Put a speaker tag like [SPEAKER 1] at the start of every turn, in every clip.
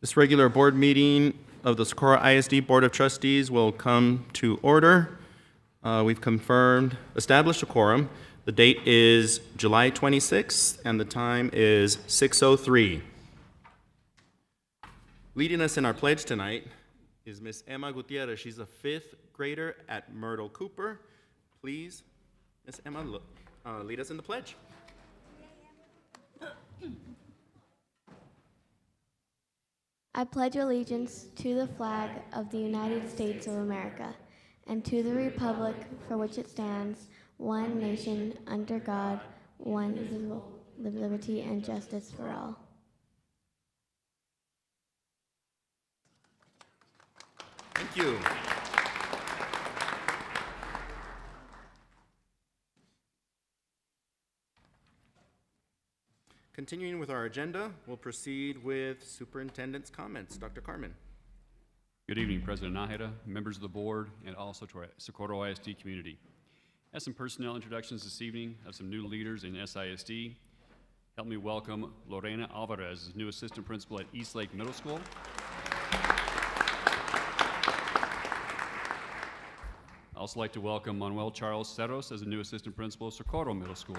[SPEAKER 1] This regular board meeting of the Socorro ISD Board of Trustees will come to order. We've established a quorum. The date is July 26th, and the time is 6:03. Leading us in our pledge tonight is Miss Emma Gutierrez. She's a fifth grader at Myrtle Cooper. Please, Miss Emma, lead us in the pledge.
[SPEAKER 2] I pledge allegiance to the flag of the United States of America and to the republic for which it stands, one nation, under God, one indivisible, with liberty and justice for all.
[SPEAKER 1] Thank you. Continuing with our agenda, we'll proceed with Superintendent's comments. Dr. Carmen.
[SPEAKER 3] Good evening, President Nájera, members of the board, and also to our Socorro ISD community. I have some personnel introductions this evening of some new leaders in SISD. Help me welcome Lorena Alvarez as new assistant principal at Eastlake Middle School. I'd also like to welcome Manuel Charles Cerros as a new assistant principal of Socorro Middle School.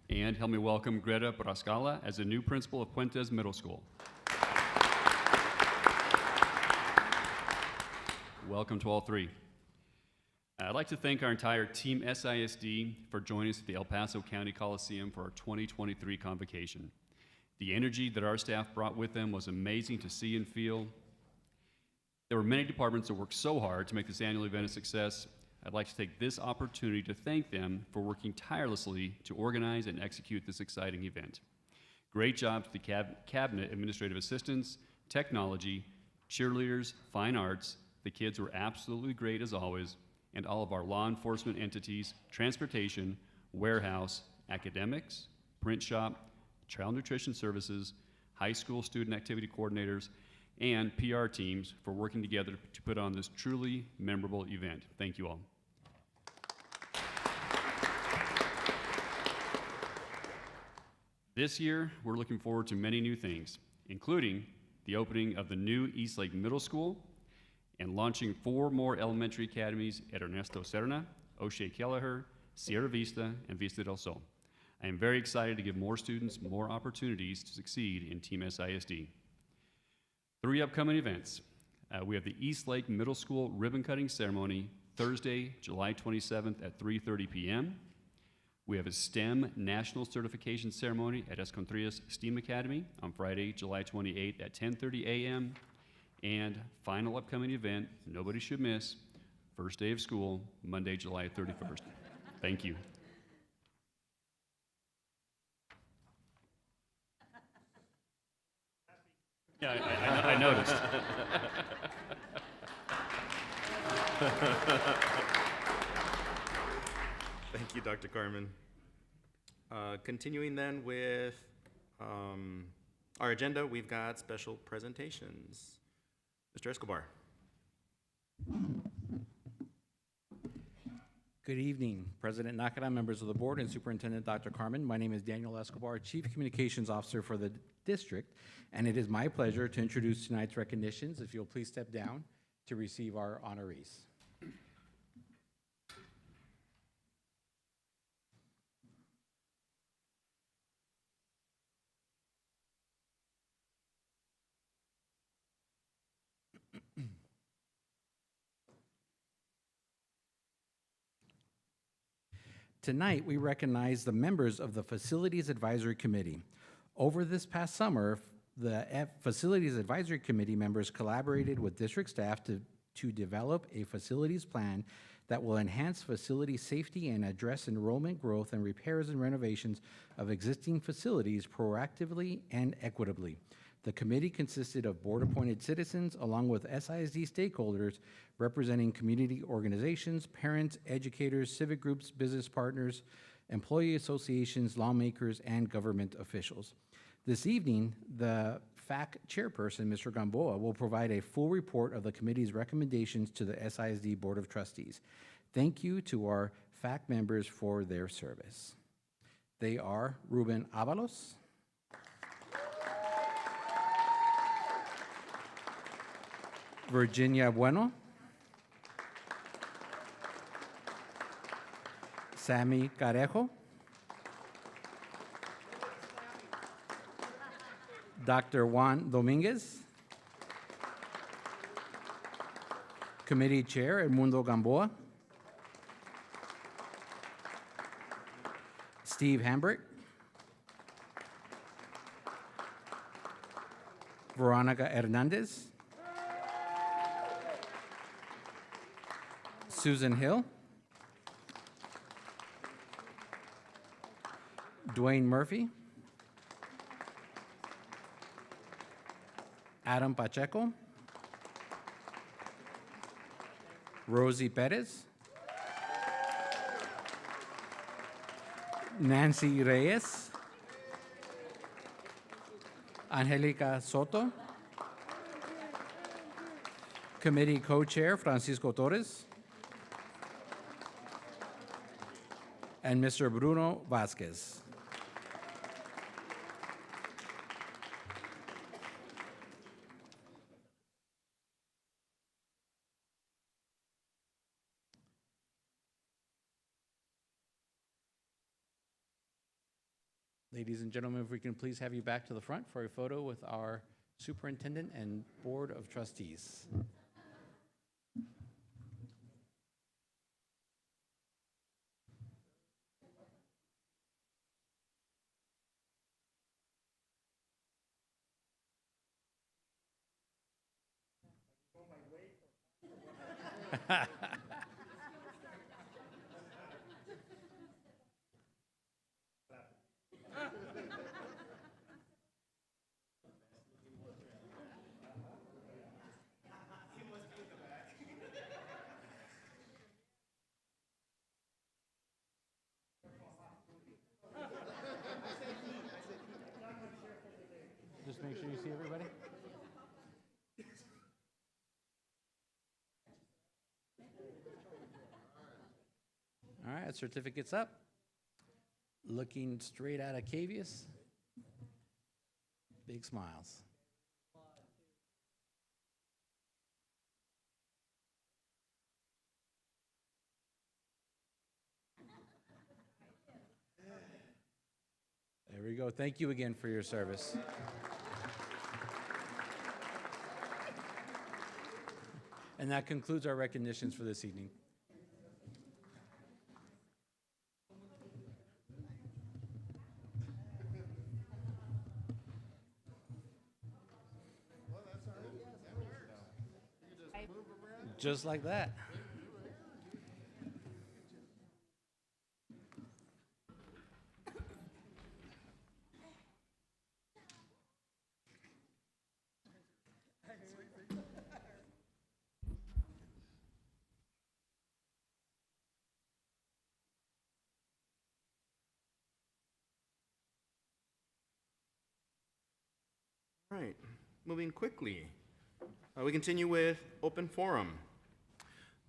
[SPEAKER 3] And help me welcome Greta Brascala as the new principal of Puentes Middle School. Welcome to all three. I'd like to thank our entire Team SISD for joining us at the El Paso County Coliseum for our 2023 convocation. The energy that our staff brought with them was amazing to see and feel. There were many departments that worked so hard to make this annual event a success. I'd like to take this opportunity to thank them for working tirelessly to organize and execute this exciting event. Great job to the cabinet administrative assistants, technology, cheerleaders, fine arts. The kids were absolutely great as always, and all of our law enforcement entities, transportation, warehouse, academics, print shop, child nutrition services, high school student activity coordinators, and PR teams for working together to put on this truly memorable event. Thank you all. This year, we're looking forward to many new things, including the opening of the new Eastlake Middle School and launching 4 more elementary academies at Ernesto Serna, O'Shea Kelleher, Sierra Vista, and Vista del Sol. I am very excited to give more students more opportunities to succeed in Team SISD. 3 upcoming events. We have the Eastlake Middle School ribbon cutting ceremony Thursday, July 27th at 3:30 p.m. We have a STEM National Certification Ceremony at Escontrias STEAM Academy on Friday, July 28th at 10:30 a.m. And final upcoming event, nobody should miss, first day of school, Monday, July 31st. Thank you. Yeah, I noticed.
[SPEAKER 1] Thank you, Dr. Carmen. Continuing then with our agenda, we've got special presentations. Mr. Escobar.
[SPEAKER 4] Good evening, President Nájera, members of the board, and Superintendent Dr. Carmen. My name is Daniel Escobar, Chief Communications Officer for the district, and it is my pleasure to introduce tonight's recognitions. If you'll please step down to receive our honorees. Tonight, we recognize the members of the Facilities Advisory Committee. Over this past summer, the Facilities Advisory Committee members collaborated with district staff to develop a facilities plan that will enhance facility safety and address enrollment growth and repairs and renovations of existing facilities proactively and equitably. The committee consisted of board-appointed citizens along with SISD stakeholders representing community organizations, parents, educators, civic groups, business partners, employee associations, lawmakers, and government officials. This evening, the FAC chairperson, Mr. Gamboa, will provide a full report of the committee's recommendations to the SISD Board of Trustees. Thank you to our FAC members for their service. They are Ruben Avalos, Virginia Bueno, Sammy Carejo, Dr. Juan Dominguez, Committee Chair Edmundo Gamboa, Steve Hambrick, Veronica Hernandez, Susan Hill, Dwayne Murphy, Adam Pacheco, Rosie Perez, Nancy Reyes, Angelica Soto, Committee Co-Chair Francisco Torres, and Mr. Bruno Vasquez. Ladies and gentlemen, if we can please have you back to the front for a photo with our Superintendent and Board of Trustees. Just make sure you see everybody. All right, certificates up. Looking straight at Acavius. Big smiles. There we go. Thank you again for your service. And that concludes our recognitions for this evening. Just like that.
[SPEAKER 1] All right, moving quickly. We continue with open forum.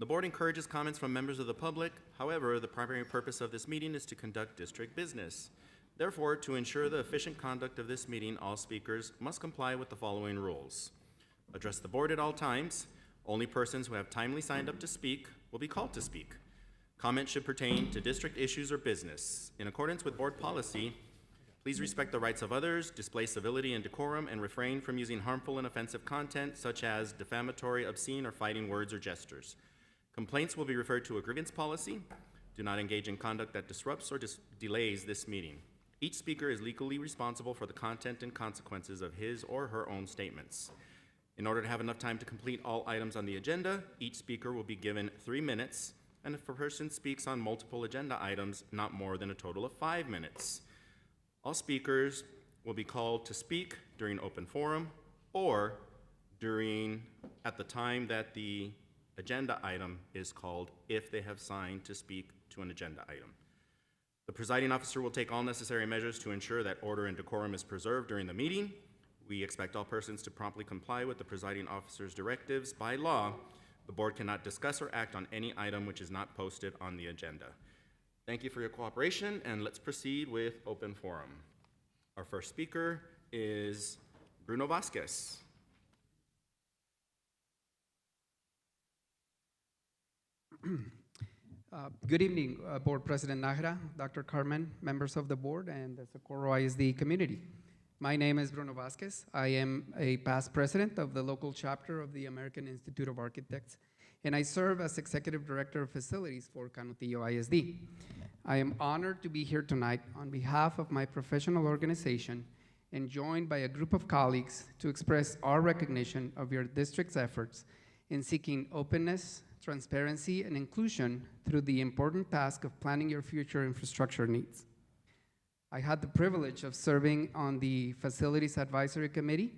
[SPEAKER 1] The board encourages comments from members of the public. However, the primary purpose of this meeting is to conduct district business. Therefore, to ensure the efficient conduct of this meeting, all speakers must comply with the following rules. Address the board at all times. Only persons who have timely signed up to speak will be called to speak. Comments should pertain to district issues or business. In accordance with board policy, please respect the rights of others, display civility and decorum, and refrain from using harmful and offensive content such as defamatory, obscene, or fighting words or gestures. Complaints will be referred to a grievance policy. Do not engage in conduct that disrupts or delays this meeting. Each speaker is legally responsible for the content and consequences of his or her own statements. In order to have enough time to complete all items on the agenda, each speaker will be given 3 minutes, and if a person speaks on multiple agenda items, not more than a total of 5 minutes. All speakers will be called to speak during open forum or at the time that the agenda item is called if they have signed to speak to an agenda item. The presiding officer will take all necessary measures to ensure that order and decorum is preserved during the meeting. We expect all persons to promptly comply with the presiding officer's directives. By law, the board cannot discuss or act on any item which is not posted on the agenda. Thank you for your cooperation, and let's proceed with open forum. Our first speaker is Bruno Vasquez.
[SPEAKER 5] Good evening, Board President Nájera, Dr. Carmen, members of the board, and the Socorro ISD community. My name is Bruno Vasquez. I am a past president of the local chapter of the American Institute of Architects, and I serve as Executive Director of Facilities for Canutillo ISD. I am honored to be here tonight on behalf of my professional organization and joined by a group of colleagues to express our recognition of your district's efforts in seeking openness, transparency, and inclusion through the important task of planning your future infrastructure needs. I had the privilege of serving on the Facilities Advisory Committee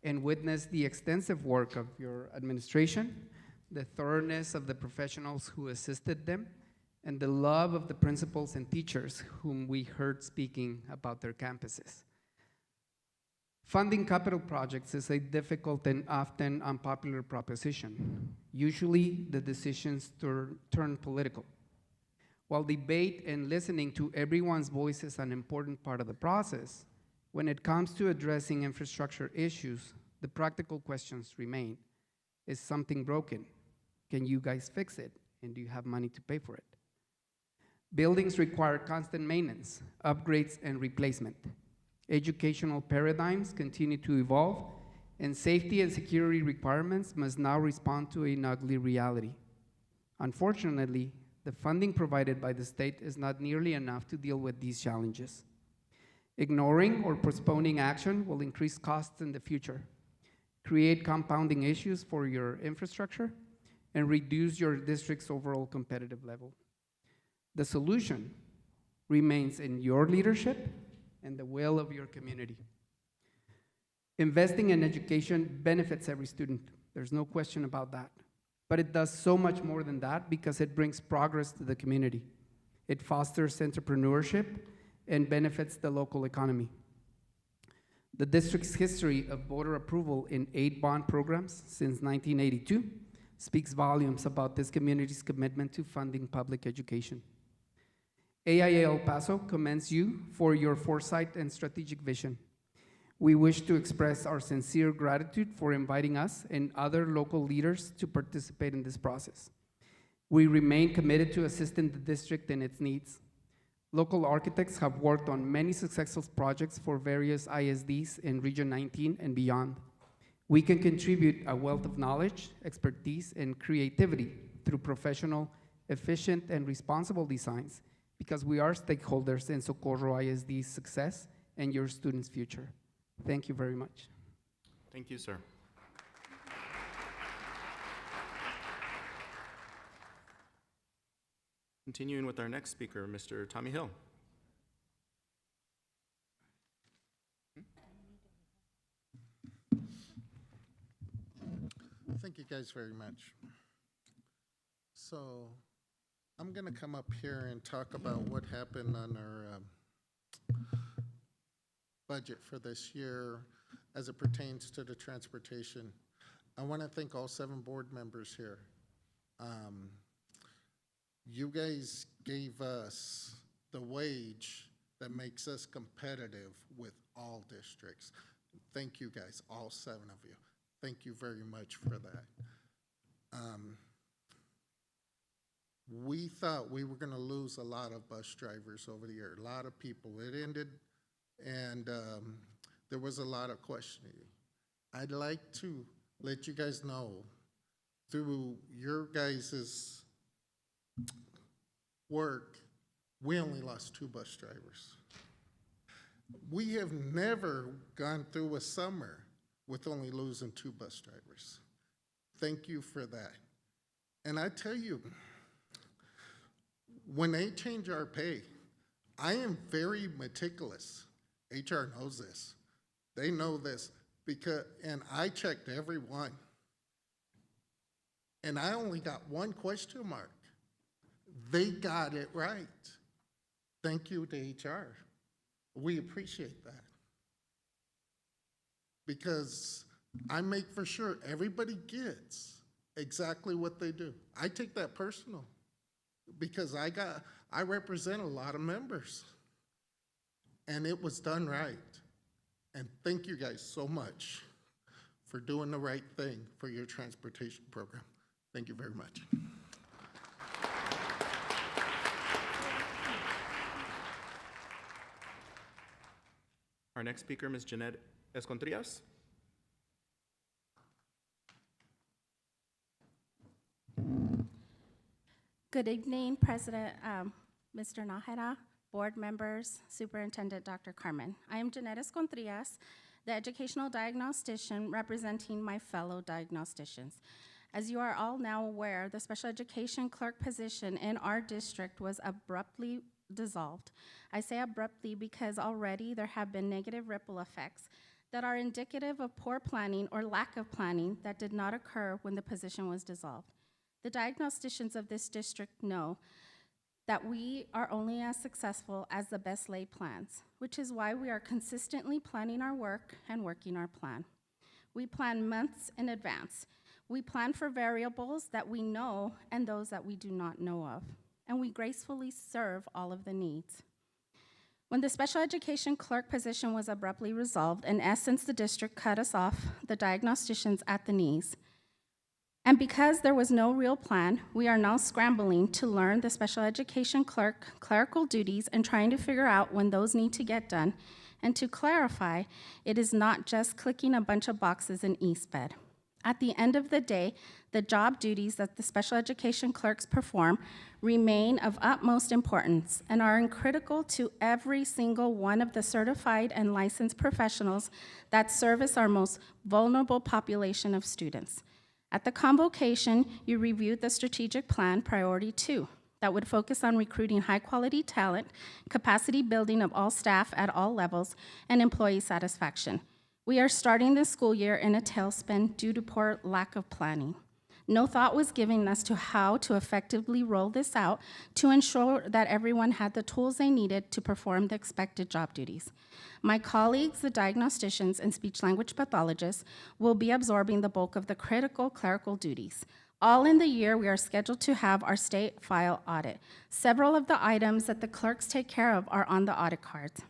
[SPEAKER 5] and witnessed the extensive work of your administration, the thoroughness of the professionals who assisted them, and the love of the principals and teachers whom we heard speaking about their campuses. Funding capital projects is a difficult and often unpopular proposition. Usually, the decisions turn political. While debate and listening to everyone's voice is an important part of the process, when it comes to addressing infrastructure issues, the practical questions remain. Is something broken? Can you guys fix it? And do you have money to pay for it? Buildings require constant maintenance, upgrades, and replacement. Educational paradigms continue to evolve, and safety and security requirements must now respond to an ugly reality. Unfortunately, the funding provided by the state is not nearly enough to deal with these challenges. Ignoring or postponing action will increase costs in the future, create compounding issues for your infrastructure, and reduce your district's overall competitive level. The solution remains in your leadership and the will of your community. Investing in education benefits every student. There's no question about that. But it does so much more than that because it brings progress to the community. It fosters entrepreneurship and benefits the local economy. The district's history of voter approval in 8 bond programs since 1982 speaks volumes about this community's commitment to funding public education. AIA El Paso commends you for your foresight and strategic vision. We wish to express our sincere gratitude for inviting us and other local leaders to participate in this process. We remain committed to assisting the district in its needs. Local architects have worked on many successful projects for various ISDs in Region 19 and beyond. We can contribute a wealth of knowledge, expertise, and creativity through professional, efficient, and responsible designs because we are stakeholders in Socorro ISD's success and your students' future. Thank you very much.
[SPEAKER 1] Thank you, sir. Continuing with our next speaker, Mr. Tommy Hill.
[SPEAKER 6] Thank you guys very much. So I'm going to come up here and talk about what happened on our budget for this year as it pertains to the transportation. I want to thank all 7 board members here. You guys gave us the wage that makes us competitive with all districts. Thank you guys, all 7 of you. Thank you very much for that. We thought we were going to lose a lot of bus drivers over the year, a lot of people. It ended, and there was a lot of questioning. I'd like to let you guys know, through your guys' work, we only lost 2 bus drivers. We have never gone through a summer with only losing 2 bus drivers. Thank you for that. And I tell you, when they change our pay, I am very meticulous. HR knows this. They know this because, and I checked every one. And I only got 1 question mark. They got it right. Thank you to HR. We appreciate that. Because I make for sure everybody gets exactly what they do. I take that personal. because I represent a lot of members. And it was done right. And thank you guys so much for doing the right thing for your transportation program. Thank you very much.
[SPEAKER 1] Our next speaker, Ms. Jeanette Escontrias.
[SPEAKER 7] Good evening, President Mr. Nájera, board members, Superintendent Dr. Carmen. I am Jeanette Escontrias, the educational diagnostician representing my fellow diagnosticians. As you are all now aware, the special education clerk position in our district was abruptly dissolved. I say abruptly because already there have been negative ripple effects that are indicative of poor planning or lack of planning that did not occur when the position was dissolved. The diagnosticians of this district know that we are only as successful as the best laid plans, which is why we are consistently planning our work and working our plan. We plan months in advance. We plan for variables that we know and those that we do not know of, and we gracefully serve all of the needs. When the special education clerk position was abruptly resolved, in essence, the district cut us off, the diagnosticians, at the knees. And because there was no real plan, we are now scrambling to learn the special education clerical duties and trying to figure out when those need to get done. And to clarify, it is not just clicking a bunch of boxes in eSped. At the end of the day, the job duties that the special education clerks perform remain of utmost importance and are critical to every single one of the certified and licensed professionals that service our most vulnerable population of students. At the convocation, you reviewed the strategic plan, Priority 2, that would focus on recruiting high-quality talent, capacity building of all staff at all levels, and employee satisfaction. We are starting this school year in a tailspin due to poor lack of planning. No thought was given as to how to effectively roll this out to ensure that everyone had the tools they needed to perform the expected job duties. My colleagues, the diagnosticians and speech-language pathologists, will be absorbing the bulk of the critical clerical duties. All in the year, we are scheduled to have our state file audit. Several of the items that the clerks take care of are on the audit cards.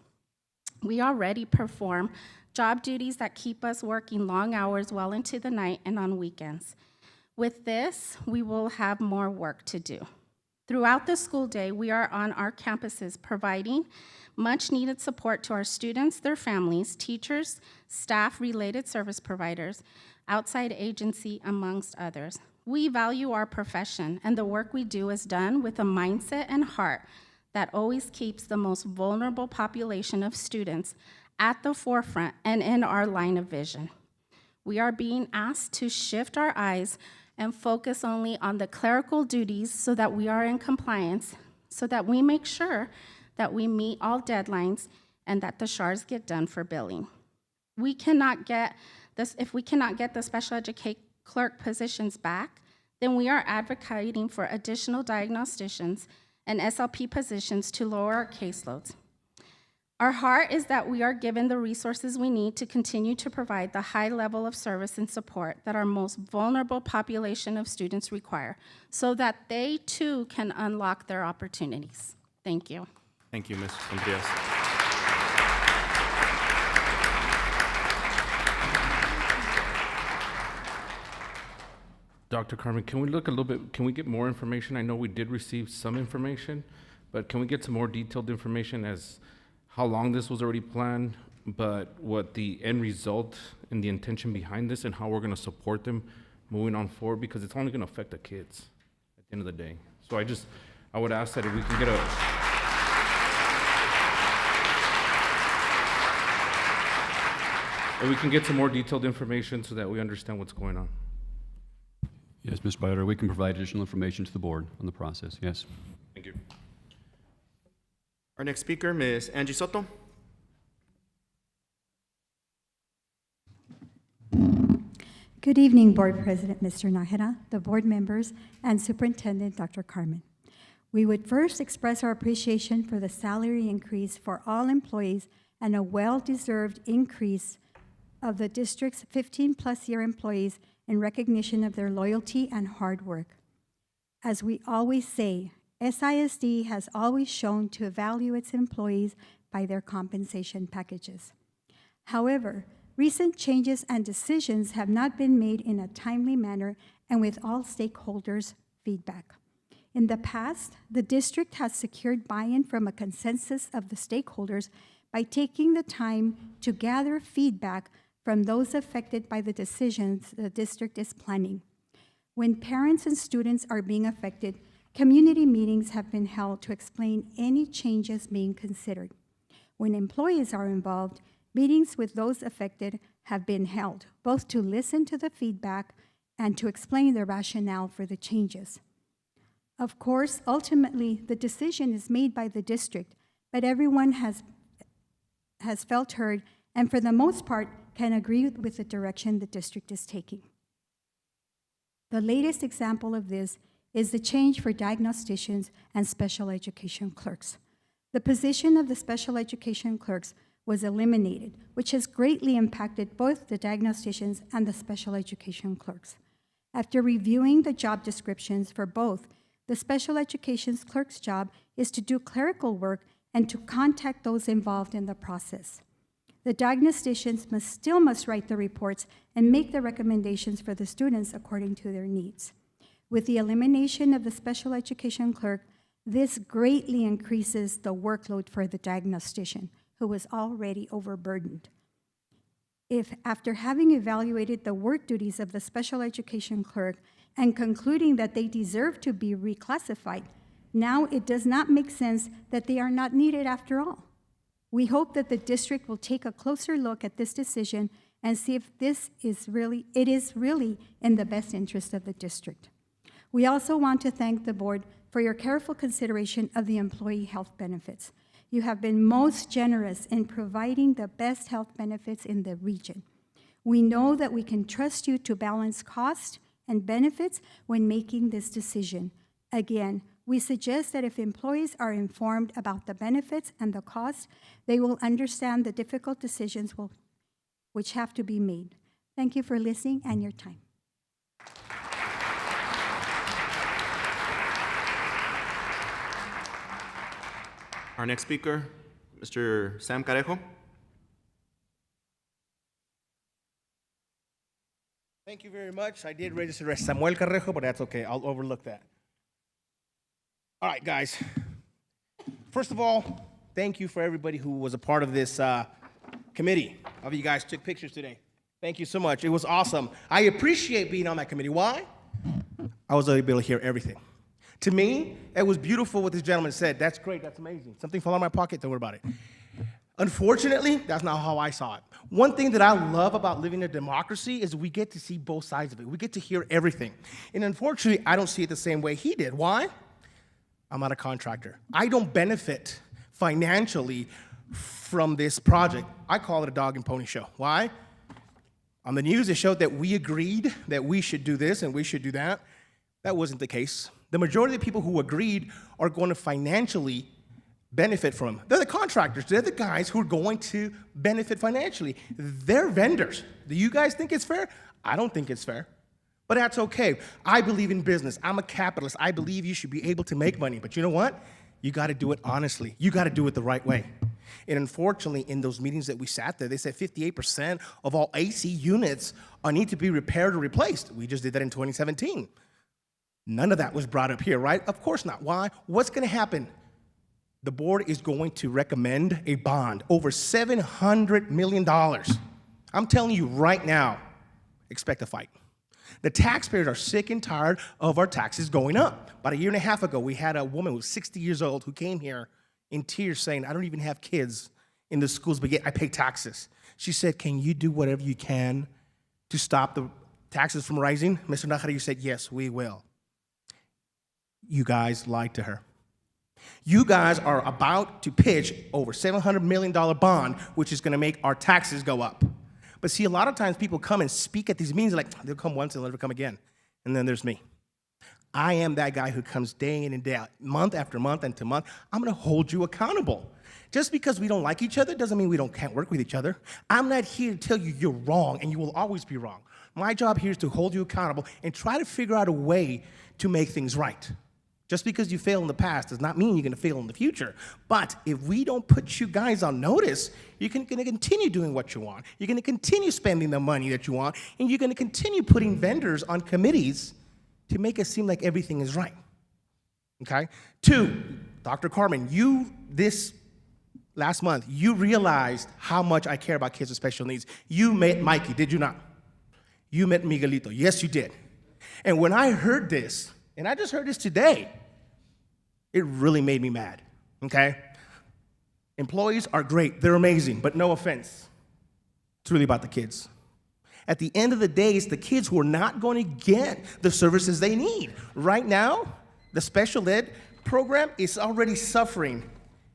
[SPEAKER 7] We already perform job duties that keep us working long hours well into the night and on weekends. With this, we will have more work to do. Throughout the school day, we are on our campuses providing much-needed support to our students, their families, teachers, staff, related service providers, outside agency, amongst others. We value our profession, and the work we do is done with a mindset and heart that always keeps the most vulnerable population of students at the forefront and in our line of vision. We are being asked to shift our eyes and focus only on the clerical duties so that we are in compliance, so that we make sure that we meet all deadlines and that the SHARs get done for billing. We cannot get this, if we cannot get the special education clerk positions back, then we are advocating for additional diagnosticians and SLP positions to lower our caseloads. Our heart is that we are given the resources we need to continue to provide the high level of service and support that our most vulnerable population of students require, so that they too can unlock their opportunities. Thank you.
[SPEAKER 1] Thank you, Ms. Escontrias.
[SPEAKER 8] Dr. Carmen, can we look a little bit, can we get more information? I know we did receive some information, but can we get some more detailed information as how long this was already planned, but what the end result and the intention behind this and how we're gonna support them moving on forward, because it's only gonna affect the kids at the end of the day. So I would ask that if we can get if we can get some more detailed information so that we understand what's going on.
[SPEAKER 3] Yes, Mr. Byler, we can provide additional information to the board on the process, yes.
[SPEAKER 8] Thank you.
[SPEAKER 1] Our next speaker, Ms. Angie Soto.
[SPEAKER 9] Good evening, Board President Mr. Nájera, the board members, and Superintendent Dr. Carmen. We would first express our appreciation for the salary increase for all employees and a well-deserved increase of the district's 15-plus year employees in recognition of their loyalty and hard work. As we always say, SISD has always shown to value its employees by their compensation packages. However, recent changes and decisions have not been made in a timely manner and with all stakeholders' feedback. In the past, the district has secured buy-in from a consensus of the stakeholders by taking the time to gather feedback from those affected by the decisions the district is planning. When parents and students are being affected, community meetings have been held to explain any changes being considered. When employees are involved, meetings with those affected have been held, both to listen to the feedback and to explain the rationale for the changes. Of course, ultimately, the decision is made by the district, but everyone has felt heard and for the most part can agree with the direction the district is taking. The latest example of this is the change for diagnosticians and special education clerks. The position of the special education clerks was eliminated, which has greatly impacted both the diagnosticians and the special education clerks. After reviewing the job descriptions for both, the special education clerk's job is to do clerical work and to contact those involved in the process. The diagnosticians must write the reports and make the recommendations for the students according to their needs. With the elimination of the special education clerk, this greatly increases the workload for the diagnostician, who was already overburdened. If, after having evaluated the work duties of the special education clerk and concluding that they deserve to be reclassified, now it does not make sense that they are not needed after all. We hope that the district will take a closer look at this decision and see if it is really in the best interest of the district. We also want to thank the board for your careful consideration of the employee health benefits. You have been most generous in providing the best health benefits in the region. We know that we can trust you to balance cost and benefits when making this decision. Again, we suggest that if employees are informed about the benefits and the cost, they will understand the difficult decisions which have to be made. Thank you for listening and your time.
[SPEAKER 1] Our next speaker, Mr. Sam Carejo.
[SPEAKER 10] Thank you very much. I did register as Samuel Carrejo, but that's okay. I'll overlook that. All right, guys. First of all, thank you for everybody who was a part of this committee. All of you guys took pictures today. Thank you so much. It was awesome. I appreciate being on that committee. Why? I was able to hear everything. To me, it was beautiful what this gentleman said. That's great. That's amazing. Something fell out of my pocket. Don't worry about it. Unfortunately, that's not how I saw it. One thing that I love about living in a democracy is we get to see both sides of it. We get to hear everything. And unfortunately, I don't see it the same way he did. Why? I'm not a contractor. I don't benefit financially from this project. I call it a dog and pony show. Why? On the news, it showed that we agreed that we should do this and we should do that. That wasn't the case. The majority of the people who agreed are going to financially benefit from them. They're the contractors. They're the guys who are going to benefit financially. They're vendors. Do you guys think it's fair? I don't think it's fair. But that's okay. I believe in business. I'm a capitalist. I believe you should be able to make money. But you know what? You got to do it honestly. You got to do it the right way. And unfortunately, in those meetings that we sat there, they said 58% of all AC units need to be repaired or replaced. We just did that in 2017. None of that was brought up here, right? Of course not. Why? What's going to happen? The board is going to recommend a bond over $700 million. I'm telling you right now, expect a fight. The taxpayers are sick and tired of our taxes going up. About a year and a half ago, we had a woman who was 60 years old who came here in tears saying, I don't even have kids in the schools, but yet I pay taxes. She said, can you do whatever you can to stop the taxes from rising? Mr. Nájera, you said, yes, we will. You guys lied to her. You guys are about to pitch over $700 million bond, which is going to make our taxes go up. But see, a lot of times people come and speak at these meetings like, they'll come once and they'll never come again. And then there's me. I am that guy who comes day in and day out, month after month and to month. I'm going to hold you accountable. Just because we don't like each other doesn't mean we can't work with each other. I'm not here to tell you you're wrong, and you will always be wrong. My job here is to hold you accountable and try to figure out a way to make things right. Just because you fail in the past does not mean you're going to fail in the future. But if we don't put you guys on notice, you're going to continue doing what you want. You're going to continue spending the money that you want, and you're going to continue putting vendors on committees to make it seem like everything is right. Okay? 2, Dr. Carmen, this last month, you realized how much I care about kids with special needs. You met Mikey, did you not? You met Miguelito. Yes, you did. And when I heard this, and I just heard this today, it really made me mad, okay? Employees are great, they're amazing, but no offense. It's really about the kids. At the end of the day, it's the kids who are not going to get the services they need. Right now, the special ed program is already suffering,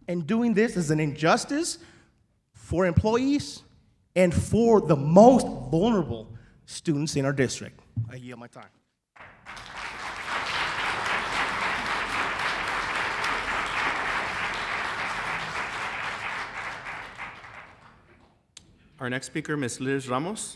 [SPEAKER 10] and doing this is an injustice for employees and for the most vulnerable students in our district. I yield my time.
[SPEAKER 1] Our next speaker, Ms. Liz Ramos.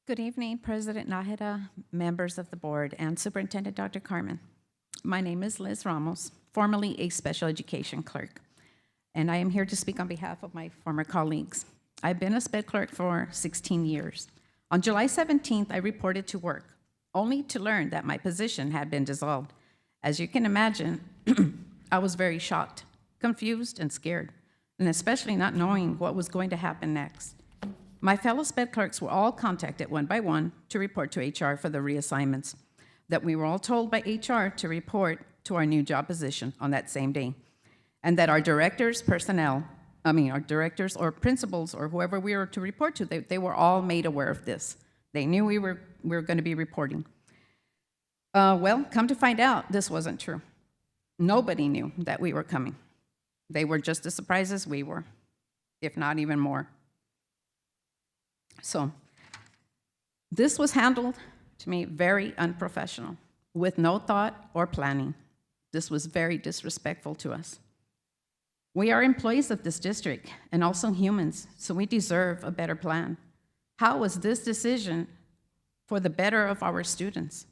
[SPEAKER 11] Good evening, President Nájera, members of the board, and Superintendent Dr. Carmen. My name is Liz Ramos, formerly a special education clerk, and I am here to speak on behalf of my former colleagues. I've been a sped clerk for 16 years. On July 17th, I reported to work, only to learn that my position had been dissolved. As you can imagine, I was very shocked, confused, and scared, and especially not knowing what was going to happen next. My fellow sped clerks were all contacted one by one to report to HR for the reassignments, that we were all told by HR to report to our new job position on that same day, and that our directors or principals or whoever we were to report to, they were all made aware of this. They knew we were going to be reporting. Well, come to find out, this wasn't true. Nobody knew that we were coming. They were just as surprised as we were, if not even more. So this was handled, to me, very unprofessional, with no thought or planning. This was very disrespectful to us. We are employees of this district and also humans, so we deserve a better plan. How was this decision for the better of our students?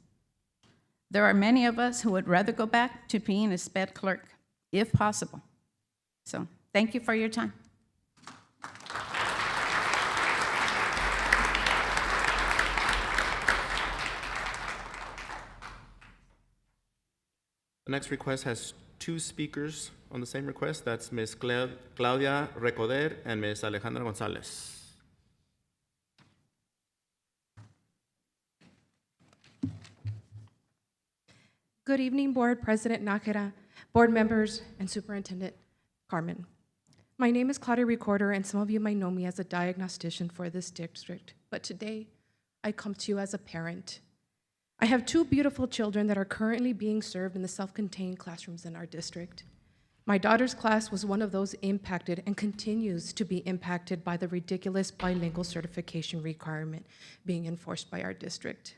[SPEAKER 11] There are many of us who would rather go back to being a sped clerk, if possible. So thank you for your time.
[SPEAKER 1] The next request has 2 speakers on the same request. That's Ms. Claudia Recoder and Ms. Alejandra Gonzalez.
[SPEAKER 12] Good evening, Board President Nájera, board members, and Superintendent Carmen. My name is Claudia Recorder, and some of you might know me as a diagnostician for this district, but today I come to you as a parent. I have 2 beautiful children that are currently being served in the self-contained classrooms in our district. My daughter's class was one of those impacted and continues to be impacted by the ridiculous bilingual certification requirement being enforced by our district.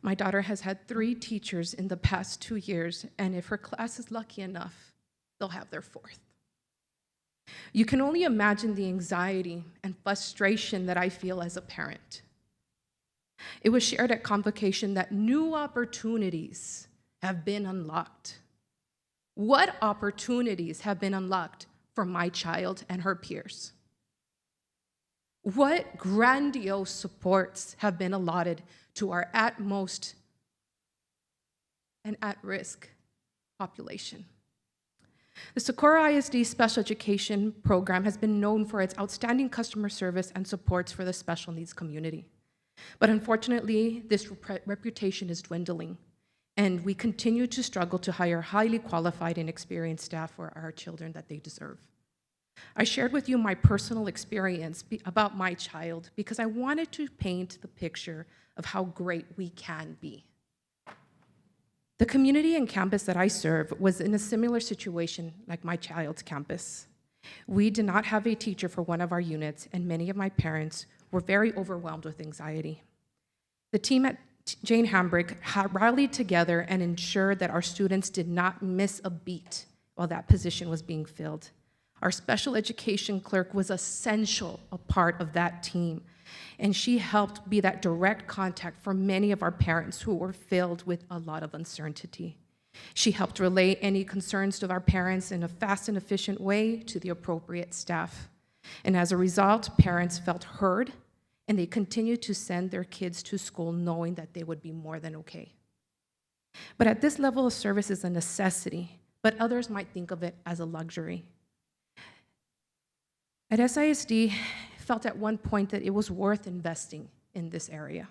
[SPEAKER 12] My daughter has had 3 teachers in the past 2 years, and if her class is lucky enough, they'll have their 4th. You can only imagine the anxiety and frustration that I feel as a parent. It was shared at convocation that new opportunities have been unlocked. What opportunities have been unlocked for my child and her peers? What grandiose supports have been allotted to our at-most and at-risk population? The Socorro ISD Special Education Program has been known for its outstanding customer service and supports for the special needs community. But unfortunately, this reputation is dwindling, and we continue to struggle to hire highly qualified and experienced staff for our children that they deserve. I shared with you my personal experience about my child because I wanted to paint the picture of how great we can be. The community and campus that I serve was in a similar situation like my child's campus. We did not have a teacher for one of our units, and many of my parents were very overwhelmed with anxiety. The team at Jane Hambrick rallied together and ensured that our students did not miss a beat while that position was being filled. Our special education clerk was essential, a part of that team, and she helped be that direct contact for many of our parents who were filled with a lot of uncertainty. She helped relay any concerns to our parents in a fast and efficient way to the appropriate staff. And as a result, parents felt heard, and they continued to send their kids to school knowing that they would be more than okay. But at this level of service is a necessity, but others might think of it as a luxury. At SISD, felt at one point that it was worth investing in this area.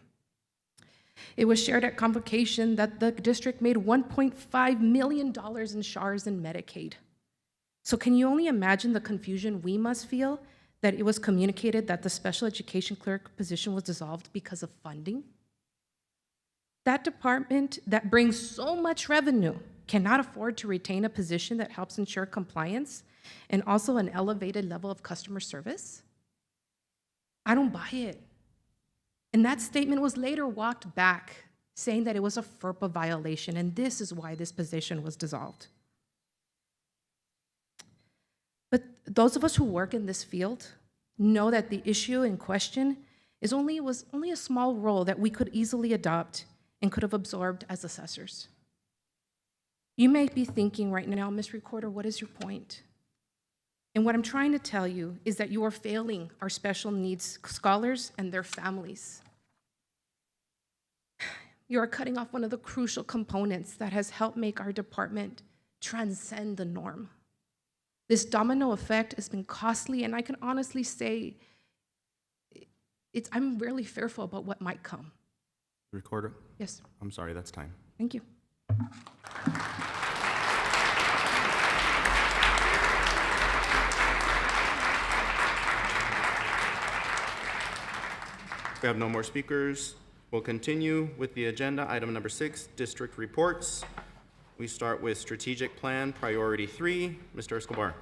[SPEAKER 12] It was shared at convocation that the district made $1.5 million in SHARs and Medicaid. So can you only imagine the confusion we must feel that it was communicated that the special education clerk position was dissolved because of funding? That department that brings so much revenue cannot afford to retain a position that helps ensure compliance and also an elevated level of customer service? I don't buy it. And that statement was later walked back, saying that it was a FERPA violation, and this is why this position was dissolved. But those of us who work in this field know that the issue in question was only a small role that we could easily adopt and could have absorbed as assessors. You may be thinking right now, Ms. Recorder, what is your point? And what I'm trying to tell you is that you are failing our special needs scholars and their families. You are cutting off one of the crucial components that has helped make our department transcend the norm. This domino effect has been costly, and I can honestly say I'm really fearful about what might come.
[SPEAKER 1] Recorder?
[SPEAKER 12] Yes.
[SPEAKER 1] I'm sorry, that's time.
[SPEAKER 12] Thank you.
[SPEAKER 1] We have no more speakers. We'll continue with the agenda. Item number 6, district reports. We start with strategic plan, priority 3. Mr. Escobar.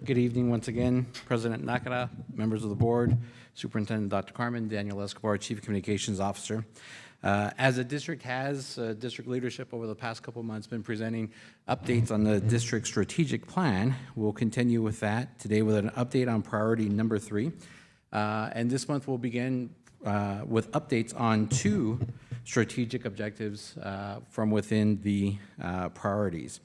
[SPEAKER 4] Good evening once again, President Nakara, members of the board, Superintendent Dr. Carmen, Daniel Escobar, Chief Communications Officer. As the district has, district leadership over the past couple of months been presenting updates on the district strategic plan. We'll continue with that today with an update on priority number 3. And this month we'll begin with updates on 2 strategic objectives from within the priorities.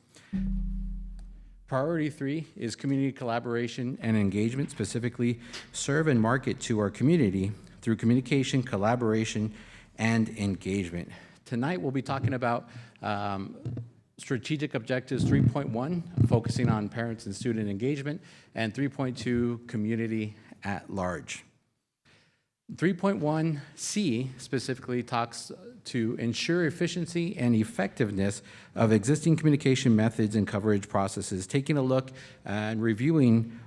[SPEAKER 4] Priority 3 is community collaboration and engagement, specifically serve and market to our community through communication, collaboration, and engagement. Tonight we'll be talking about strategic objectives 3.1, focusing on parents and student engagement, and 3.2, community at large. 3.1C specifically talks to ensure efficiency and effectiveness of existing communication methods and coverage processes, taking a look and reviewing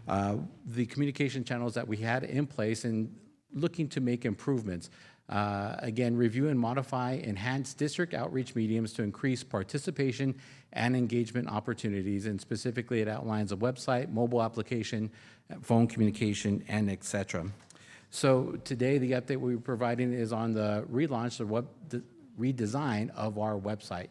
[SPEAKER 4] the communication channels that we had in place and looking to make improvements. Again, review and modify enhanced district outreach mediums to increase participation and engagement opportunities, and specifically it outlines a website, mobile application, phone communication, and et cetera. So today, the update we're providing is on the relaunch, the redesign of our website.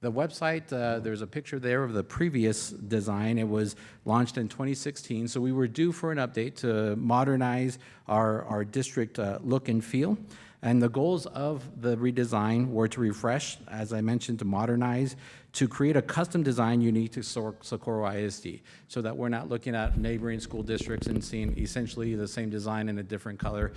[SPEAKER 4] The website, there's a picture there of the previous design. It was launched in 2016, so we were due for an update to modernize our district look and feel. And the goals of the redesign were to refresh, as I mentioned, to modernize, to create a custom design unique to Socorro ISD, so that we're not looking at neighboring school districts and seeing essentially the same design in a different color.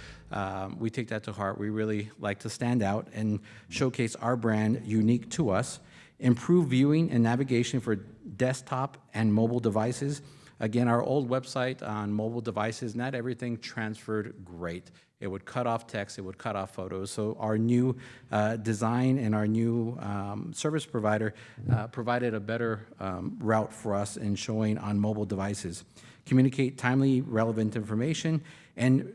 [SPEAKER 4] We take that to heart. We really like to stand out and showcase our brand unique to us. Improve viewing and navigation for desktop and mobile devices. Again, our old website on mobile devices, not everything transferred great. It would cut off text, it would cut off photos. So our new design and our new service provider provided a better route for us in showing on mobile devices. Communicate timely, relevant information, and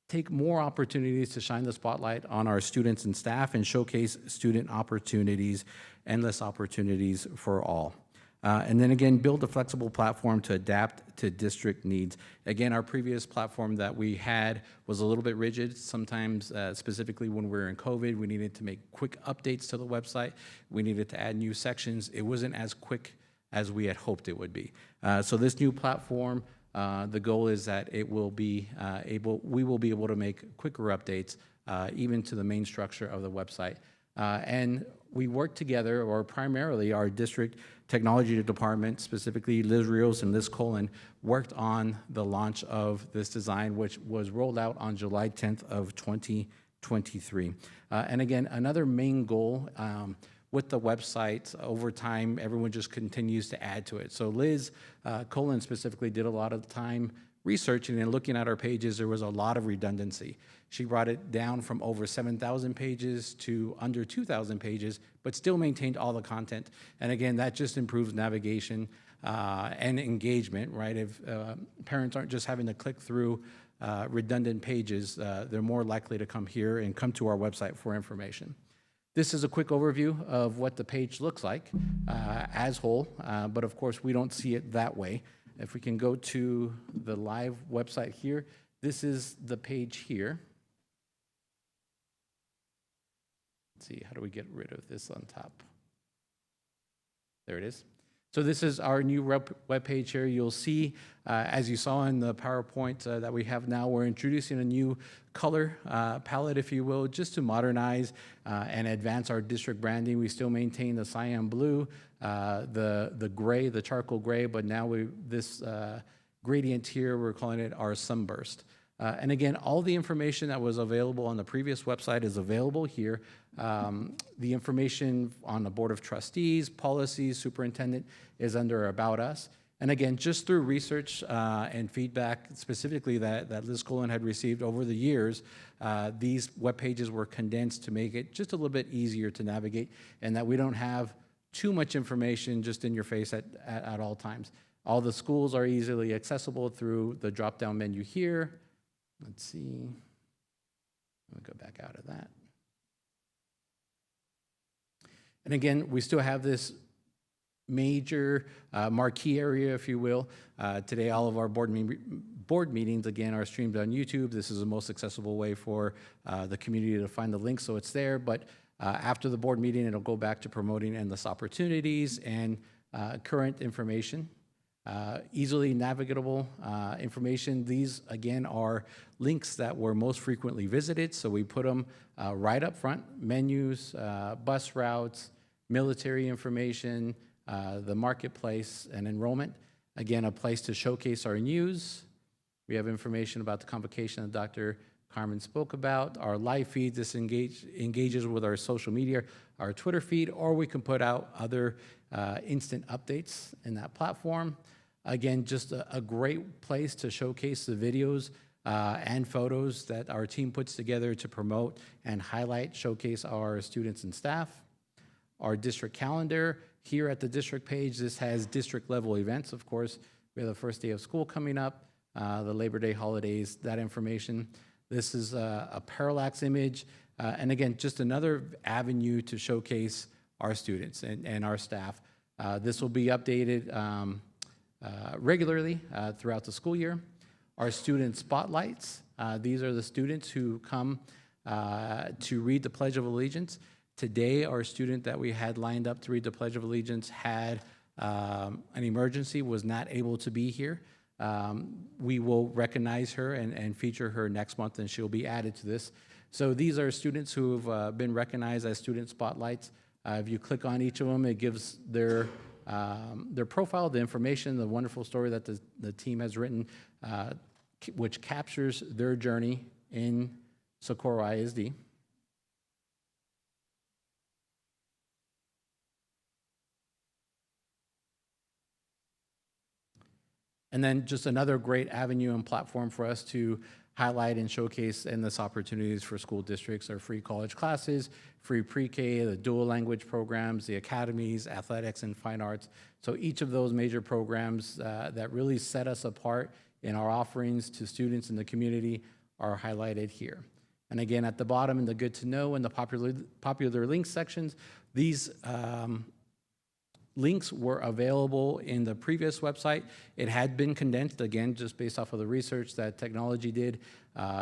[SPEAKER 4] take more opportunities to shine the spotlight on our students and staff and showcase student opportunities, endless opportunities for all. And then again, build a flexible platform to adapt to district needs. Again, our previous platform that we had was a little bit rigid. Sometimes, specifically when we were in COVID, we needed to make quick updates to the website. We needed to add new sections. It wasn't as quick as we had hoped it would be. So this new platform, the goal is that it will be we will be able to make quicker updates, even to the main structure of the website. And we work together, or primarily our district technology department, specifically Liz Rios and Liz Colin, worked on the launch of this design, which was rolled out on July 10th of 2023. And again, another main goal with the website, over time, everyone just continues to add to it. So Liz Colin specifically did a lot of time researching and looking at our pages. There was a lot of redundancy. She brought it down from over 7,000 pages to under 2,000 pages, but still maintained all the content. And again, that just improves navigation and engagement, right? If parents aren't just having to click through redundant pages, they're more likely to come here and come to our website for information. This is a quick overview of what the page looks like as whole, but of course we don't see it that way. If we can go to the live website here, this is the page here. Let's see, how do we get rid of this on top? There it is. So this is our new web page here. You'll see, as you saw in the PowerPoint that we have now, we're introducing a new color palette, if you will, just to modernize and advance our district branding. We still maintain the cyan blue, the gray, the charcoal gray, but now this gradient here, we're calling it our sunburst. And again, all the information that was available on the previous website is available here. The information on the Board of Trustees, policies, superintendent is under About Us. And again, just through research and feedback specifically that Liz Colin had received over the years, these web pages were condensed to make it just a little bit easier to navigate, and that we don't have too much information just in your face at all times. All the schools are easily accessible through the drop-down menu here. Let's see. Let me go back out of that. And again, we still have this major marquee area, if you will. Today, all of our board meetings, again, are streamed on YouTube. This is the most accessible way for the community to find the link, so it's there. But after the board meeting, it'll go back to promoting endless opportunities and current information. Easily navigable information. These, again, are links that were most frequently visited, so we put them right up front. Menus, bus routes, military information, the marketplace, and enrollment. Again, a place to showcase our news. We have information about the convocation that Dr. Carmen spoke about. Our live feed, this engages with our social media, our Twitter feed, or we can put out other instant updates in that platform. Again, just a great place to showcase the videos and photos that our team puts together to promote and highlight, showcase our students and staff. Our district calendar, here at the district page, this has district level events, of course. We have the first day of school coming up, the Labor Day holidays, that information. This is a parallax image, and again, just another avenue to showcase our students and our staff. This will be updated regularly throughout the school year. Our student spotlights, these are the students who come to read the Pledge of Allegiance. Today, our student that we had lined up to read the Pledge of Allegiance had an emergency, was not able to be here. We will recognize her and feature her next month, and she'll be added to this. So these are students who have been recognized as student spotlights. If you click on each of them, it gives their profile, the information, the wonderful story that the team has written, which captures their journey in Socorro ISD. And then just another great avenue and platform for us to highlight and showcase endless opportunities for school districts are free college classes, free pre-K, the dual language programs, the academies, athletics, and fine arts. So each of those major programs that really set us apart in our offerings to students in the community are highlighted here. And again, at the bottom in the good to know and the popular links sections, these links were available in the previous website. It had been condensed, again, just based off of the research that technology did,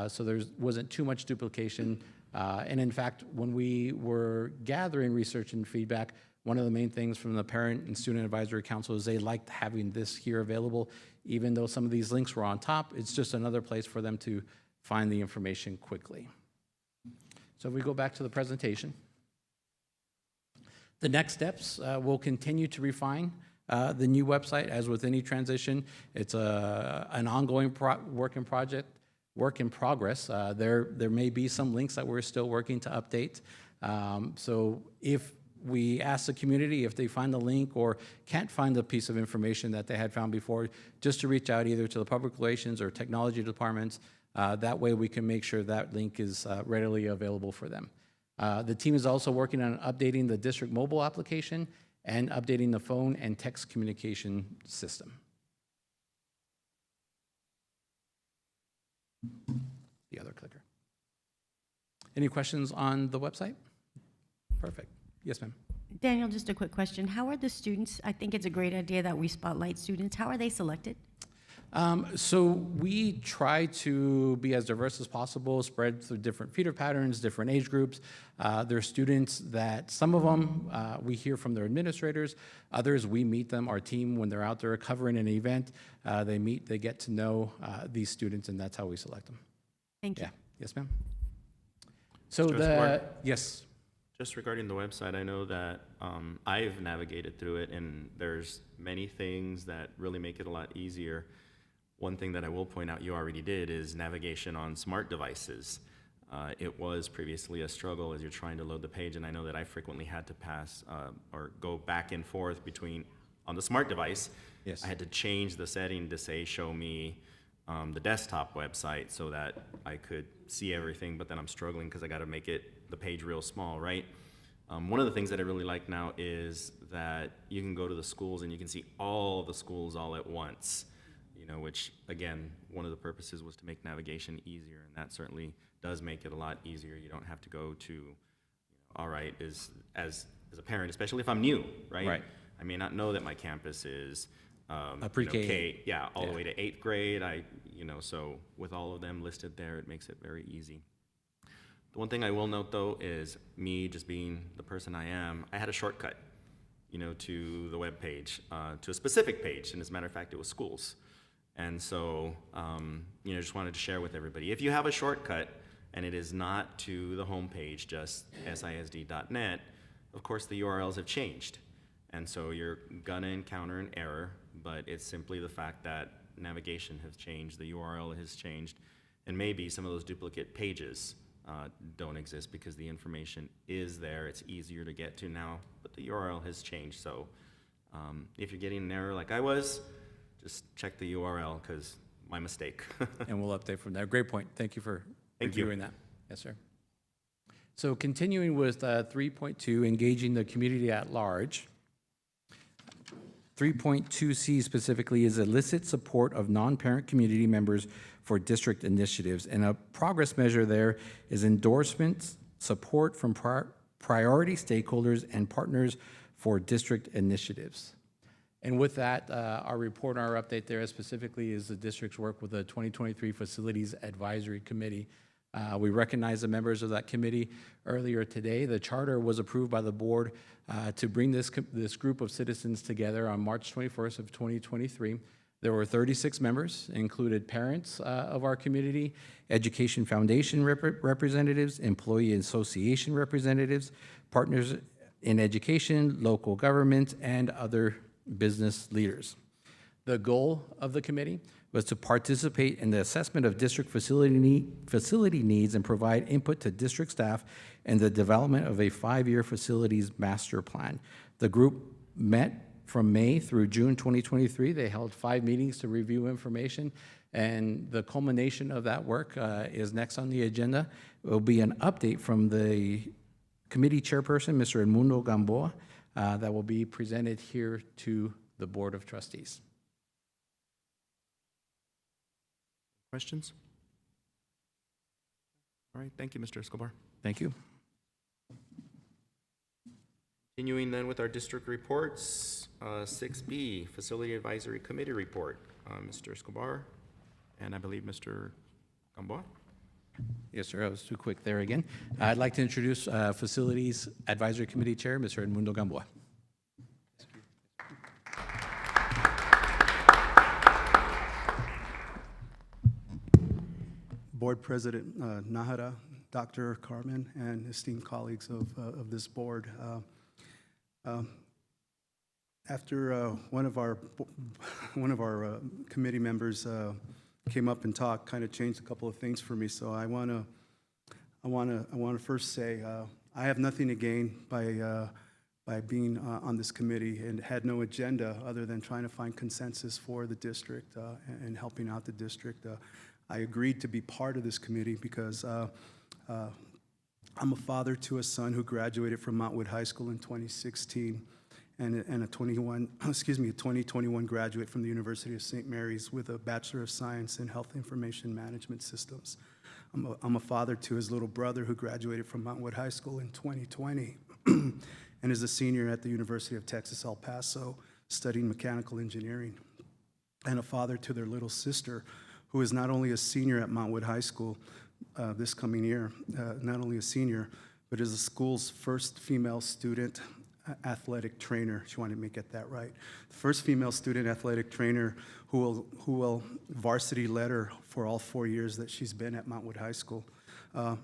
[SPEAKER 4] so there wasn't too much duplication. And in fact, when we were gathering research and feedback, one of the main things from the Parent and Student Advisory Council is they liked having this here available. Even though some of these links were on top, it's just another place for them to find the information quickly. So if we go back to the presentation. The next steps, we'll continue to refine the new website. As with any transition, it's an ongoing work in progress. There may be some links that we're still working to update. So if we ask the community if they find the link or can't find the piece of information that they had found before, just to reach out either to the public relations or technology departments. That way we can make sure that link is readily available for them. The team is also working on updating the district mobile application and updating the phone and text communication system. The other clicker. Any questions on the website? Perfect. Yes, ma'am.
[SPEAKER 13] Daniel, just a quick question. How are the students, I think it's a great idea that we spotlight students. How are they selected?
[SPEAKER 4] So we try to be as diverse as possible, spread through different feeder patterns, different age groups. There are students that, some of them we hear from their administrators, others we meet them, our team, when they're out there covering an event, they get to know these students, and that's how we select them.
[SPEAKER 13] Thank you.
[SPEAKER 4] Yeah. Yes, ma'am. So
[SPEAKER 1] Mr. Escobar?
[SPEAKER 4] yes.
[SPEAKER 1] Just regarding the website, I know that I've navigated through it, and there's many things that really make it a lot easier. One thing that I will point out you already did is navigation on smart devices. It was previously a struggle as you're trying to load the page, and I know that I frequently had to pass or go back and forth between, on the smart device,
[SPEAKER 4] Yes.
[SPEAKER 1] I had to change the setting to say show me the desktop website so that I could see everything, but then I'm struggling because I got to make the page real small, right? One of the things that I really like now is that you can go to the schools and you can see all the schools all at once, you know, which again, one of the purposes was to make navigation easier, and that certainly does make it a lot easier. You don't have to go to, you know, all right, as a parent, especially if I'm new, right?
[SPEAKER 4] Right.
[SPEAKER 1] I may not know that my campus is
[SPEAKER 4] A pre-K.
[SPEAKER 1] you know, K, yeah, all
[SPEAKER 4] Yeah.
[SPEAKER 1] the way to 8th grade. So with all of them listed there, it makes it very easy. The one thing I will note though is me just being the person I am, I had a shortcut, you know, to the web page, to a specific page, and as a matter of fact, it was schools. And so, you know, just wanted to share with everybody, if you have a shortcut and it is not to the home page, just SISD.net, of course the URLs have changed. And so you're gonna encounter an error, but it's simply the fact that navigation has changed, the URL has changed, and maybe some of those duplicate pages don't exist because the information is there. It's easier to get to now, but the URL has changed. So if you're getting an error like I was, just check the URL because my mistake.
[SPEAKER 4] And we'll update from there. Great point. Thank you for
[SPEAKER 1] Thank you.
[SPEAKER 4] reviewing that. Yes, sir. So continuing with 3.2, engaging the community at large. 3.2C specifically is elicit support of non-parent community members for district initiatives. And a progress measure there is endorsements, support from priority stakeholders and partners for district initiatives. And with that, our report, our update there specifically is the district's work with the 2023 Facilities Advisory Committee. We recognize the members of that committee earlier today. The charter was approved by the board to bring this group of citizens together on March 21st of 2023. There were 36 members, included parents of our community, Education Foundation representatives, employee association representatives, partners in education, local government, and other business leaders. The goal of the committee was to participate in the assessment of district facility needs and provide input to district staff in the development of a 5-year facilities master plan. The group met from May through June 2023. They held 5 meetings to review information, and the culmination of that work is next on the agenda. It will be an update from the committee chairperson, Mr. Edmundo Gamboa, that will be presented here to the Board of Trustees.
[SPEAKER 1] Questions? All right, thank you, Mr. Escobar.
[SPEAKER 4] Thank you.
[SPEAKER 1] Continuing then with our district reports. 6B, Facility Advisory Committee Report. Mr. Escobar, and I believe Mr. Gamboa.
[SPEAKER 4] Yes, sir, I was too quick there again. I'd like to introduce Facilities Advisory Committee Chair, Mr. Edmundo Gamboa.
[SPEAKER 14] Board President Nájera, Dr. Carmen, and esteemed colleagues of this board. After one of our committee members came up and talked, kind of changed a couple of things for me. So I want to first say I have nothing to gain by being on this committee, and had no agenda other than trying to find consensus for the district and helping out the district. I agreed to be part of this committee because I'm a father to a son who graduated from Montwood High School in 2016. And a 2021 graduate from the University of St. Mary's with a Bachelor of Science in Health Information Management Systems. I'm a father to his little brother who graduated from Montwood High School in 2020 and is a senior at the University of Texas, El Paso, studying mechanical engineering. And a father to their little sister, who is not only a senior at Montwood High School this coming year, not only a senior, but is the school's first female student athletic trainer. She wanted me to get that right. The first female student athletic trainer who will varsity let her for all 4 years that she's been at Montwood High School.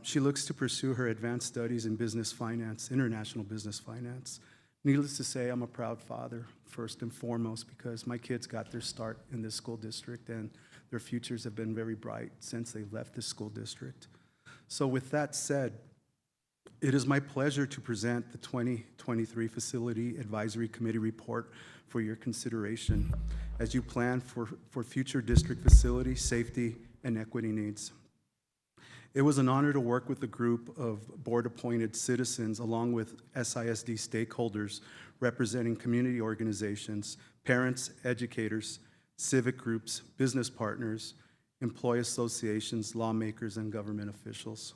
[SPEAKER 14] She looks to pursue her advanced studies in business finance, international business finance. Needless to say, I'm a proud father, first and foremost, because my kids got their start in this school district and their futures have been very bright since they left this school district. So with that said, it is my pleasure to present the 2023 Facility Advisory Committee report for your consideration as you plan for future district facility, safety, and equity needs. It was an honor to work with a group of board-appointed citizens along with SISD stakeholders representing community organizations, parents, educators, civic groups, business partners, employee associations, lawmakers, and government officials.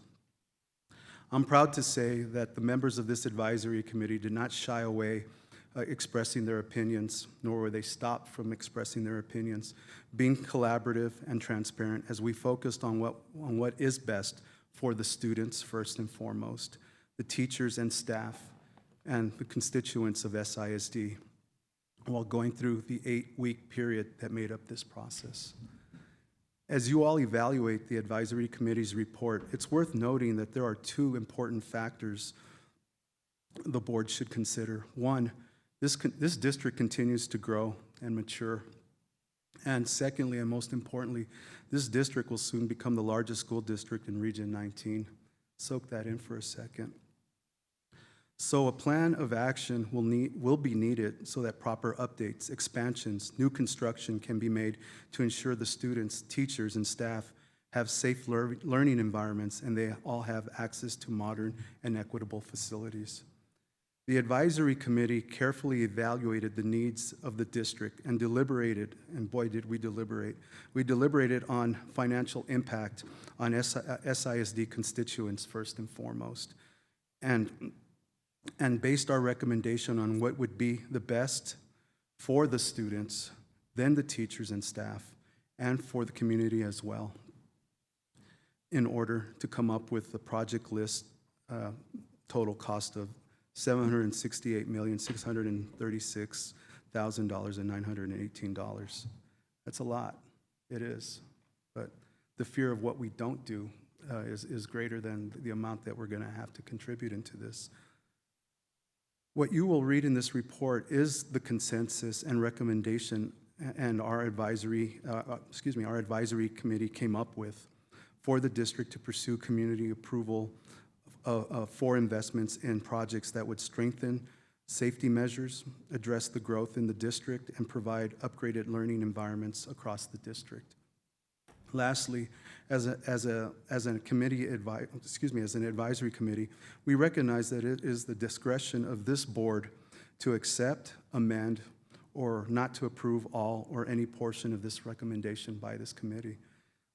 [SPEAKER 14] I'm proud to say that the members of this advisory committee did not shy away expressing their opinions, nor were they stopped from expressing their opinions, being collaborative and transparent as we focused on what is best for the students first and foremost, the teachers and staff, and the constituents of SISD, while going through the 8-week period that made up this process. As you all evaluate the advisory committee's report, it's worth noting that there are 2 important factors the board should consider. One, this district continues to grow and mature. And secondly, and most importantly, this district will soon become the largest school district in Region 19. Soak that in for a second. So a plan of action will be needed so that proper updates, expansions, new construction can be made to ensure the students, teachers, and staff have safe learning environments and they all have access to modern and equitable facilities. The advisory committee carefully evaluated the needs of the district and deliberated, and boy did we deliberate. We deliberated on financial impact on SISD constituents first and foremost. And based our recommendation on what would be the best for the students, then the teachers and staff, and for the community as well, in order to come up with the project list total cost of $768,636,918. That's a lot, it is, but the fear of what we don't do is greater than the amount that we're gonna have to contribute into this. What you will read in this report is the consensus and recommendation and our advisory committee came up with for the district to pursue community approval for investments in projects that would strengthen safety measures, address the growth in the district, and provide upgraded learning environments across the district. Lastly, as an advisory committee, we recognize that it is the discretion of this board to accept, amend, or not to approve all or any portion of this recommendation by this committee.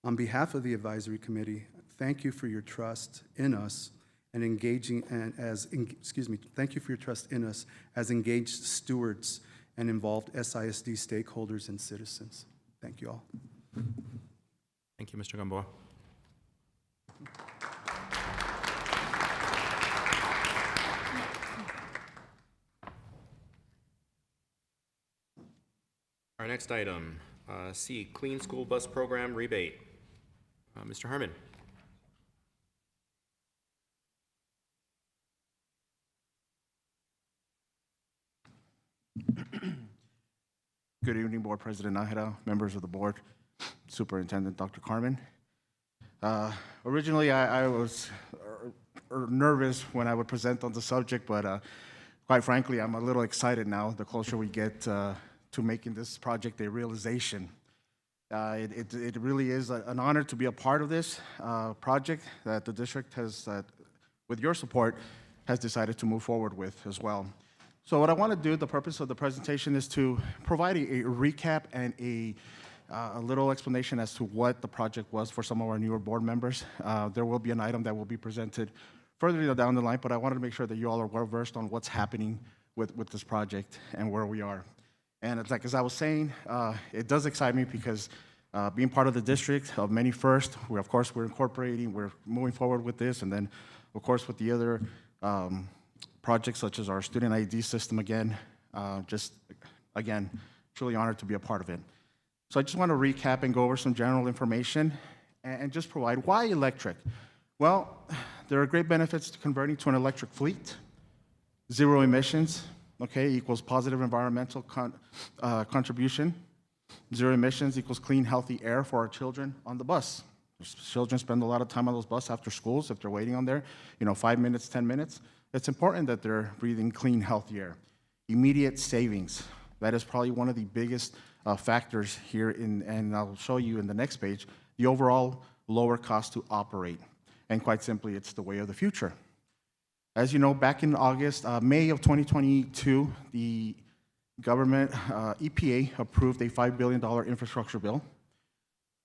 [SPEAKER 14] On behalf of the advisory committee, thank you for your trust in us and thank you for your trust in us as engaged stewards and involved SISD stakeholders and citizens. Thank you all.
[SPEAKER 1] Thank you, Mr. Gamboa. Our next item, C, Clean School Bus Program Rebate. Mr. Herman.
[SPEAKER 15] Good evening, Board President Nájera, members of the board, Superintendent Dr. Carmen. Originally, I was nervous when I would present on the subject, but quite frankly, I'm a little excited now the closer we get to making this project a realization. It really is an honor to be a part of this project that the district has, with your support, has decided to move forward with as well. So what I want to do, the purpose of the presentation is to provide a recap and a little explanation as to what the project was for some of our newer board members. There will be an item that will be presented further down the line, but I wanted to make sure that you all are well versed on what's happening with this project and where we are. And it's like, as I was saying, it does excite me because being part of the district of many first, we're incorporating, we're moving forward with this, and then, of course, with the other projects such as our student ID system again, truly honored to be a part of it. So I just want to recap and go over some general information and just provide why electric. Well, there are great benefits to converting to an electric fleet. Zero emissions, okay, equals positive environmental contribution. Zero emissions equals clean, healthy air for our children on the bus. Children spend a lot of time on those buses after schools if they're waiting on there, 5 minutes, 10 minutes. It's important that they're breathing clean, healthy air. Immediate savings. That is probably one of the biggest factors here, and I'll show you in the next page, the overall lower cost to operate. And quite simply, it's the way of the future. As you know, back in August, May of 2022, the government, EPA, approved a $5 billion infrastructure bill.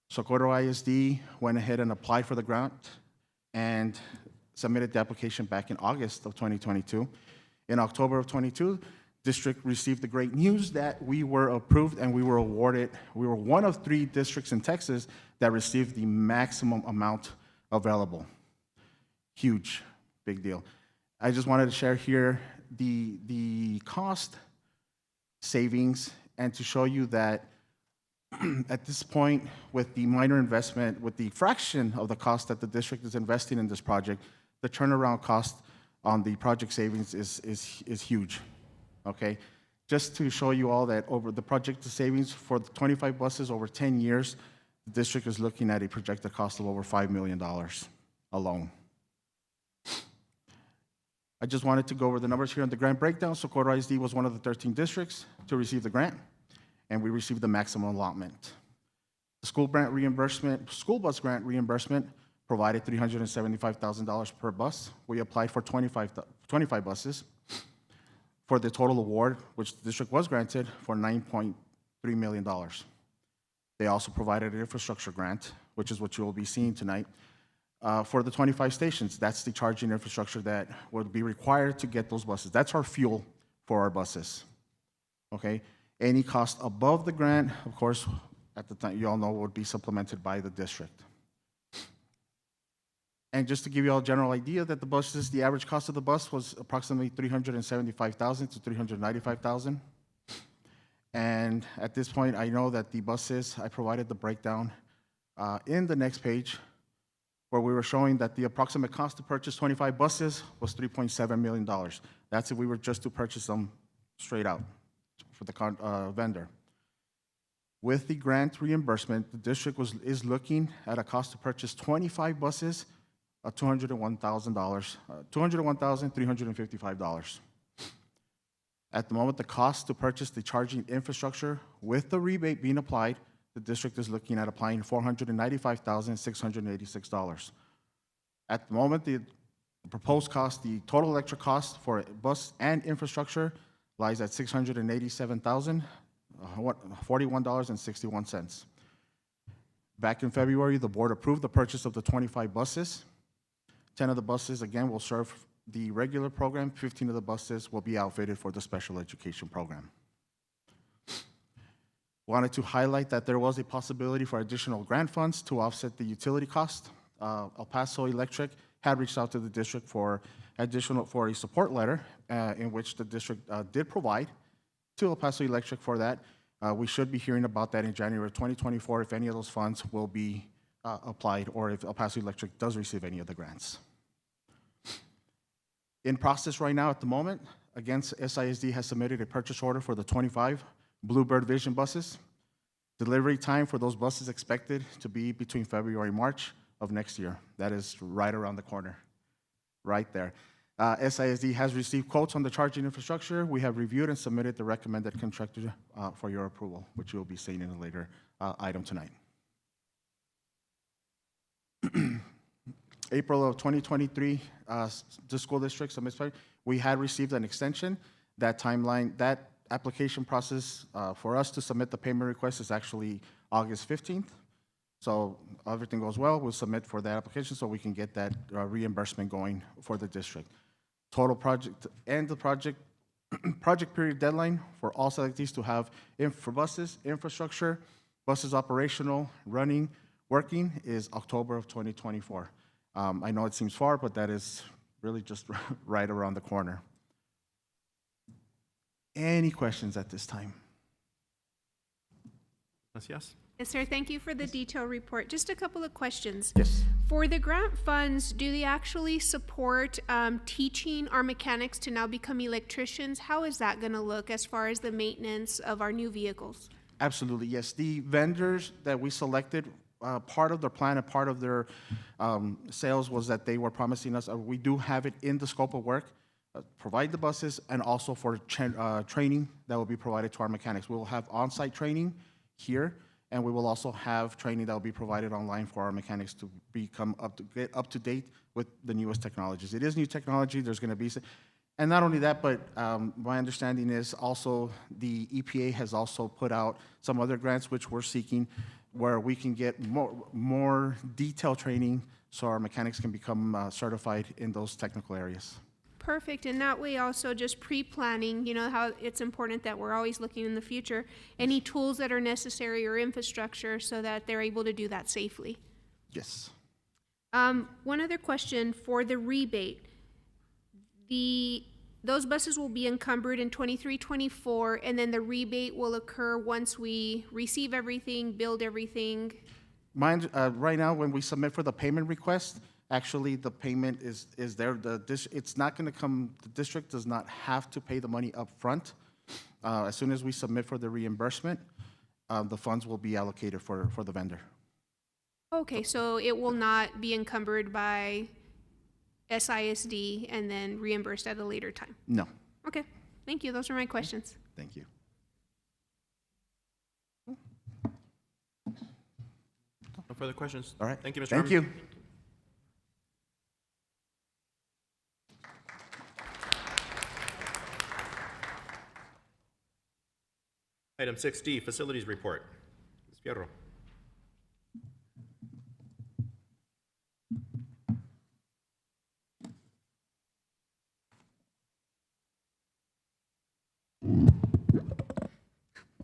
[SPEAKER 15] Socorro ISD went ahead and applied for the grant and submitted the application back in August of 2022. In October of 22, district received the great news that we were approved and we were awarded. We were one of 3 districts in Texas that received the maximum amount available. Huge, big deal. I just wanted to share here the cost savings and to show you that at this point, with the minor investment, with the fraction of the cost that the district is investing in this project, the turnaround cost on the project savings is huge, okay? Just to show you all that over the project savings for the 25 buses over 10 years, the district is looking at a projected cost of over $5 million alone. I just wanted to go over the numbers here on the grant breakdown. Socorro ISD was one of the 13 districts to receive the grant, and we received the maximum allotment. The school bus grant reimbursement provided $375,000 per bus. We applied for 25 buses for the total award, which the district was granted for $9.3 million. They also provided an infrastructure grant, which is what you will be seeing tonight, for the 25 stations. That's the charging infrastructure that would be required to get those buses. That's our fuel for our buses, okay? Any cost above the grant, of course, at the time, you all know, would be supplemented by the district. And just to give you all a general idea that the buses, the average cost of the bus was approximately $375,000 to $395,000. And at this point, I know that the buses, I provided the breakdown in the next page, where we were showing that the approximate cost to purchase 25 buses was $3.7 million. That's if we were just to purchase them straight out for the vendor. With the grant reimbursement, the district is looking at a cost to purchase 25 buses of $201,355. At the moment, the cost to purchase the charging infrastructure with the rebate being applied, the district is looking at applying $495,686. At the moment, the proposed cost, the total electric cost for bus and infrastructure lies at $687,041.61. Back in February, the board approved the purchase of the 25 buses. 10 of the buses, again, will serve the regular program. 15 of the buses will be outfitted for the special education program. Wanted to highlight that there was a possibility for additional grant funds to offset the utility cost. El Paso Electric had reached out to the district for a support letter in which the district did provide to El Paso Electric for that. We should be hearing about that in January of 2024 if any of those funds will be applied or if El Paso Electric does receive any of the grants. In process right now at the moment, again, SISD has submitted a purchase order for the 25 Bluebird Vision buses. Delivery time for those buses expected to be between February and March of next year. That is right around the corner, right there. SISD has received quotes on the charging infrastructure. We have reviewed and submitted the recommended contractor for your approval, which you'll be seeing in a later item tonight. April of 2023, the school district, we had received an extension. That timeline, that application process for us to submit the payment request is actually August 15th. So everything goes well, we'll submit for that application so we can get that reimbursement going for the district. Total project and the project period deadline for all selectees to have for buses, infrastructure, buses operational, running, working is October of 2024. I know it seems far, but that is really just right around the corner. Any questions at this time?
[SPEAKER 1] Yes.
[SPEAKER 16] Yes, sir. Thank you for the detailed report. Just a couple of questions.
[SPEAKER 15] Yes.
[SPEAKER 16] For the grant funds, do they actually support teaching our mechanics to now become electricians? How is that going to look as far as the maintenance of our new vehicles?
[SPEAKER 15] Absolutely, yes. The vendors that we selected, part of their plan and part of their sales was that they were promising us, we do have it in the scope of work, provide the buses, and also for training that will be provided to our mechanics. We will have on-site training here, and we will also have training that will be provided online for our mechanics to become get up to date with the newest technologies. It is new technology. There's going to be, and not only that, but my understanding is also the EPA has also put out some other grants which we're seeking, where we can get more detailed training so our mechanics can become certified in those technical areas.
[SPEAKER 16] Perfect. And that way also just pre-planning, you know how it's important that we're always looking in the future, any tools that are necessary or infrastructure so that they're able to do that safely.
[SPEAKER 15] Yes.
[SPEAKER 16] One other question for the rebate. Those buses will be encumbered in 23-24, and then the rebate will occur once we receive everything, build everything.
[SPEAKER 15] Right now, when we submit for the payment request, actually the payment is there. It's not going to come. The district does not have to pay the money up front. As soon as we submit for the reimbursement, the funds will be allocated for the vendor.
[SPEAKER 16] Okay, so it will not be encumbered by SISD and then reimbursed at a later time?
[SPEAKER 15] No.
[SPEAKER 16] Okay, thank you. Those are my questions.
[SPEAKER 15] Thank you.
[SPEAKER 1] No further questions.
[SPEAKER 15] All right.
[SPEAKER 1] Thank you, Mr.
[SPEAKER 15] Thank
[SPEAKER 1] Harmon.
[SPEAKER 15] you.
[SPEAKER 1] Item 6D, Facilities Report. Ms. Fierro.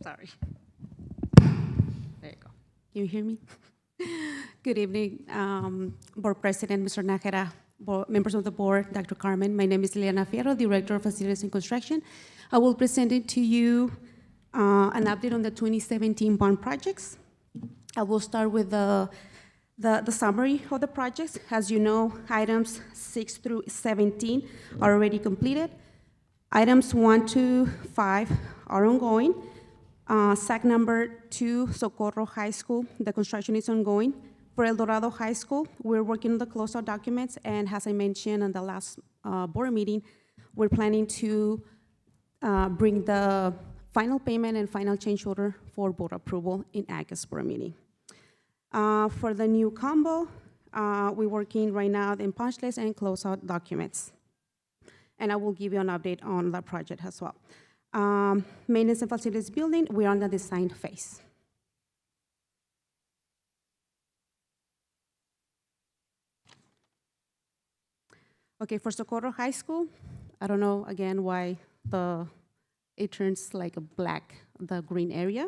[SPEAKER 17] Sorry. There you go. Can you hear me? Good evening, Board President, Mr. Nájera, members of the board, Dr. Carmen. My name is Liliana Fierro, Director of Facilities and Construction. I will present it to you an update on the 2017 bond projects. I will start with the summary of the projects. As you know, items 6 through 17 are already completed. Items 1 to 5 are ongoing. SAC number 2, Socorro High School, the construction is ongoing. For El Dorado High School, we're working on the closeout documents, and as I mentioned on the last board meeting, we're planning to bring the final payment and final change order for board approval in August board meeting. For the new combo, we're working right now in punch list and closeout documents. And I will give you an update on that project as well. Maintenance and facilities building, we're on the design phase. Okay, for Socorro High School, I don't know, again, why it turns like a black, the green area,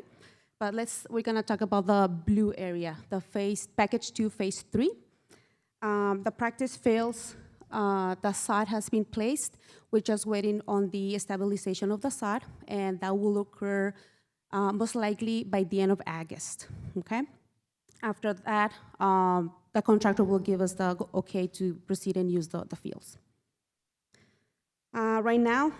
[SPEAKER 17] but we're gonna talk about the blue area, the package 2, phase 3. The practice fields, the sod has been placed. We're just waiting on the stabilization of the sod, and that will occur most likely by the end of August, okay? After that, the contractor will give us the okay to proceed and use the fields. Right now,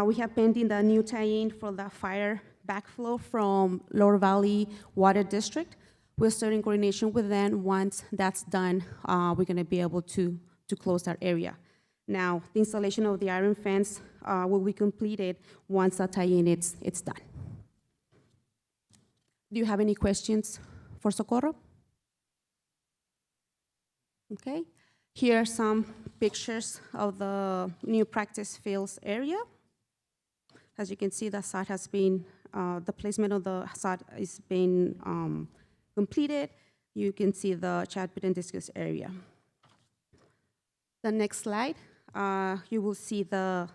[SPEAKER 17] we have pending the new tie-in for the fire backflow from Lower Valley Water District. We're starting coordination with them. Once that's done, we're gonna be able to close that area. Now, the installation of the iron fence will be completed once the tie-in it's done. Do you have any questions for Socorro? Okay, here are some pictures of the new practice fields area. As you can see, the sod has been, the placement of the sod is being completed. You can see the chat pit and discus area. The next slide, you will see the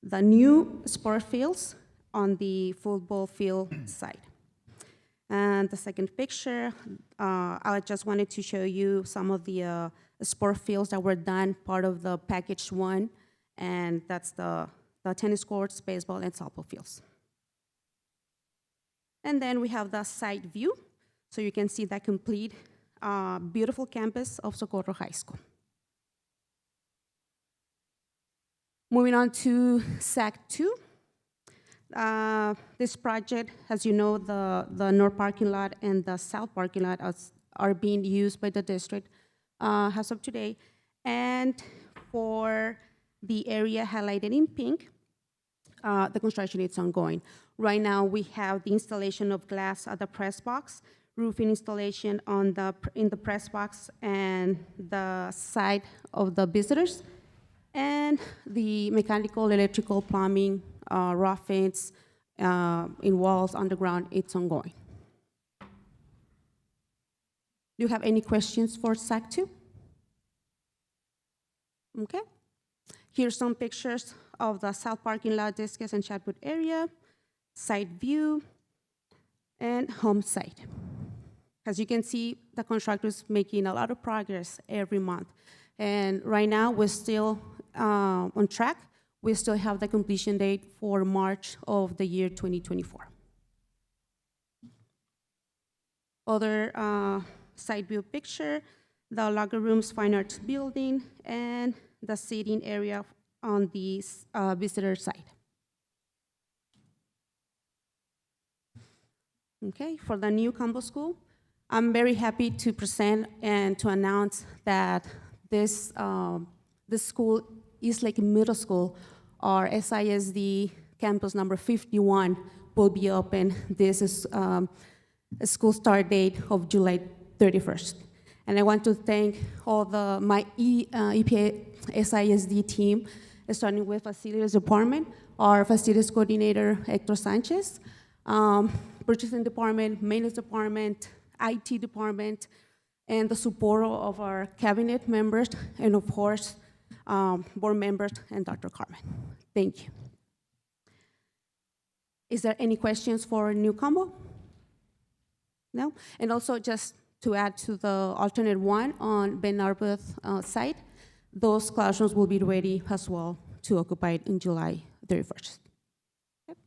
[SPEAKER 17] new sport fields on the football field side. And the second picture, I just wanted to show you some of the sport fields that were done, part of the package 1, and that's the tennis courts, baseball, and softball fields. And then we have the side view, so you can see that complete, beautiful campus of Socorro High School. Moving on to SAC 2. This project, as you know, the north parking lot and the south parking lot are being used by the district as of today. And for the area highlighted in pink, the construction is ongoing. Right now, we have the installation of glass at the press box, roofing installation in the press box and the side of the visitors, and the mechanical, electrical, plumbing, rough fence, in walls, underground, it's ongoing. Do you have any questions for SAC 2? Okay. Here's some pictures of the south parking lot, discus, and chatwood area, side view, and home site. As you can see, the contractor is making a lot of progress every month. And right now, we're still on track. We still have the completion date for March of the year 2024. Other side view picture, the locker rooms, fine arts building, and the seating area on the visitor side. Okay, for the new combo school, I'm very happy to present and to announce that this school, East Lake Middle School, our SISD campus number 51, will be open. This is a school start date of July 31st. And I want to thank all my EPA SISD team, starting with facilities department, our facilities coordinator, Hector Sanchez, purchasing department, maintenance department, IT department, and the support of our cabinet members, and of course, board members and Dr. Carmen. Thank you. Is there any questions for new combo? No? And also just to add to the alternate one on Ben Arbuthnot's site, those classrooms will be ready as well to occupy it in July 31st. Yep.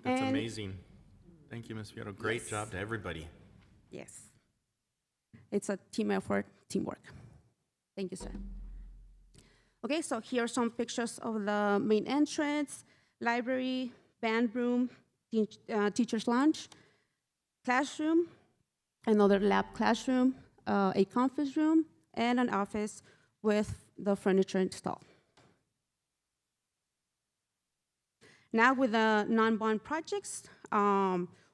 [SPEAKER 1] That's amazing. Thank you, Ms. Fierro. Great job to everybody.
[SPEAKER 17] Yes. It's a team effort, teamwork. Thank you, sir. Okay, so here are some pictures of the main entrance, library, band room, teacher's lounge, classroom, another lab classroom, a conference room, and an office with the furniture installed. Now with the non-bond projects,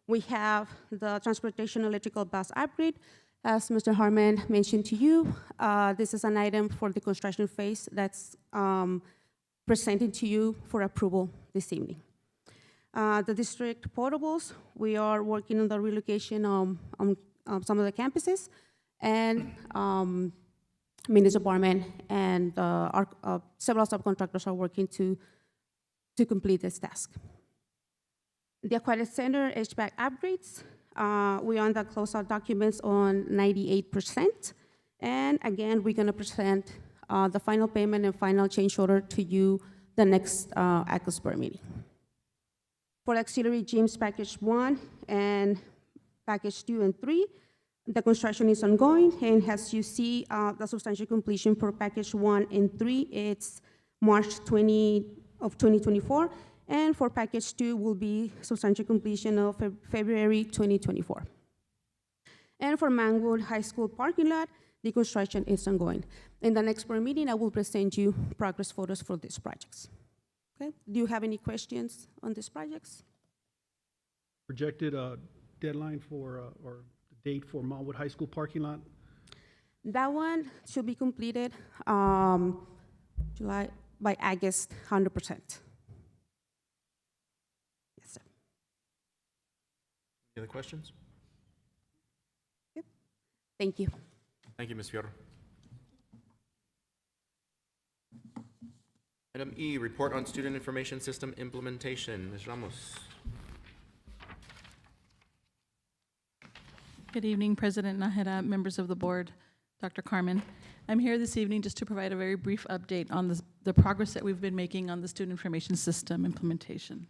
[SPEAKER 17] we have the transportation electrical bus upgrade. As Mr. Harmon mentioned to you, this is an item for the construction phase that's presented to you for approval this evening. The district portables, we are working on the relocation on some of the campuses, and maintenance department and our several subcontractors are working to complete this task. The Aquatic Center HVAC upgrades, we on the closeout documents on 98%. And again, we're gonna present the final payment and final change order to you the next ACOS board meeting. For auxiliary gyms package 1 and package 2 and 3, the construction is ongoing, and as you see, the substantial completion for package 1 and 3, it's March 2024, and for package 2 will be substantial completion of February 2024. And for Manwood High School parking lot, the construction is ongoing. In the next board meeting, I will present you progress photos for these projects. Okay, do you have any questions on these projects?
[SPEAKER 18] Projected deadline for, or date for Malwood High School parking lot?
[SPEAKER 17] That one should be completed July, by August, 100%. Yes, sir.
[SPEAKER 1] Any other questions?
[SPEAKER 17] Yep. Thank you.
[SPEAKER 1] Thank you, Ms. Fierro. Item E, report on student information system implementation. Ms. Ramos.
[SPEAKER 19] Good evening, President Nájera, members of the board, Dr. Carmen. I'm here this evening just to provide a very brief update on the progress that we've been making on the student information system implementation.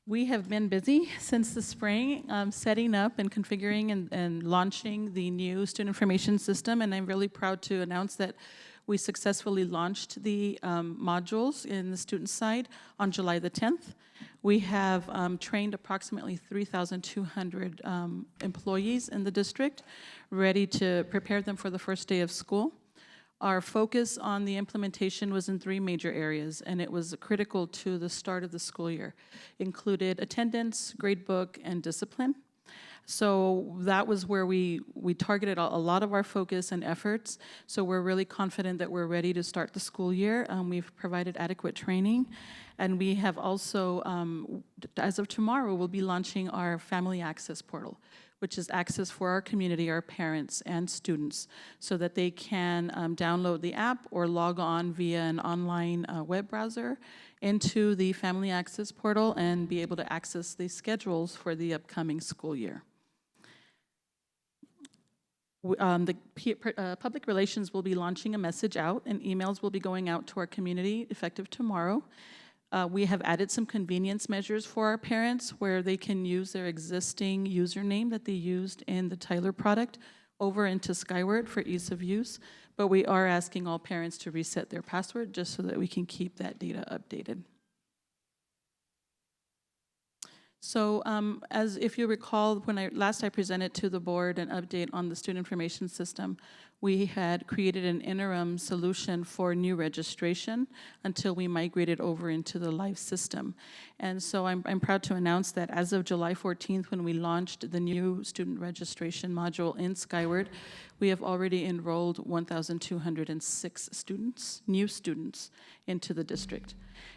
[SPEAKER 19] We have been busy since the spring, setting up and configuring and launching the new student information system, and I'm really proud to announce that we successfully launched the modules in the student side on July the 10th. We have trained approximately 3,200 employees in the district, ready to prepare them for the first day of school. Our focus on the implementation was in 3 major areas, and it was critical to the start of the school year. Included attendance, gradebook, and discipline. So that was where we targeted a lot of our focus and efforts. So we're really confident that we're ready to start the school year. We've provided adequate training. And we have also, as of tomorrow, we'll be launching our Family Access Portal, which is access for our community, our parents and students, so that they can download the app or log on via an online web browser into the Family Access Portal and be able to access the schedules for the upcoming school year. Public relations will be launching a message out, and emails will be going out to our community effective tomorrow. We have added some convenience measures for our parents where they can use their existing username that they used in the Tyler product over into Skyward for ease of use, but we are asking all parents to reset their password just so that we can keep that data updated. So as if you recall, when I presented to the board an update on the student information system, we had created an interim solution for new registration until we migrated over into the live system. And so I'm proud to announce that as of July 14th, when we launched the new student registration module in Skyward, we have already enrolled 1,206 students, new students, into the district.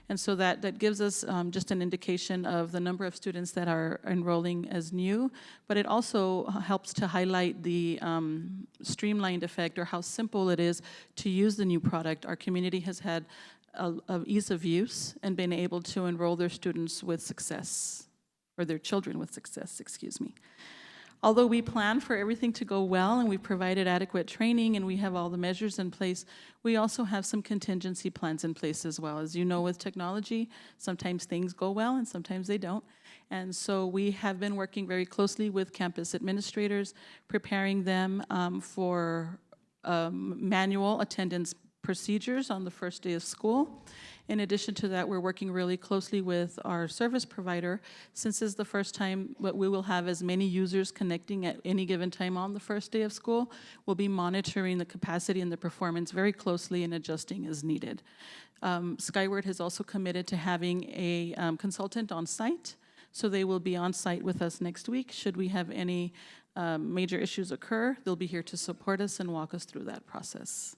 [SPEAKER 19] And so that gives us just an indication of the number of students that are enrolling as new, but it also helps to highlight the streamlined effect or how simple it is to use the new product. Our community has had a ease of use and been able to enroll their students with success, or their children with success, excuse me. Although we plan for everything to go well and we've provided adequate training and we have all the measures in place, we also have some contingency plans in place as well. As you know, with technology, sometimes things go well and sometimes they don't. And so we have been working very closely with campus administrators, preparing them for manual attendance procedures on the first day of school. In addition to that, we're working really closely with our service provider. Since this is the first time that we will have as many users connecting at any given time on the first day of school, we'll be monitoring the capacity and the performance very closely and adjusting as needed. Skyward has also committed to having a consultant on site, so they will be on site with us next week. Should we have any major issues occur, they'll be here to support us and walk us through that process.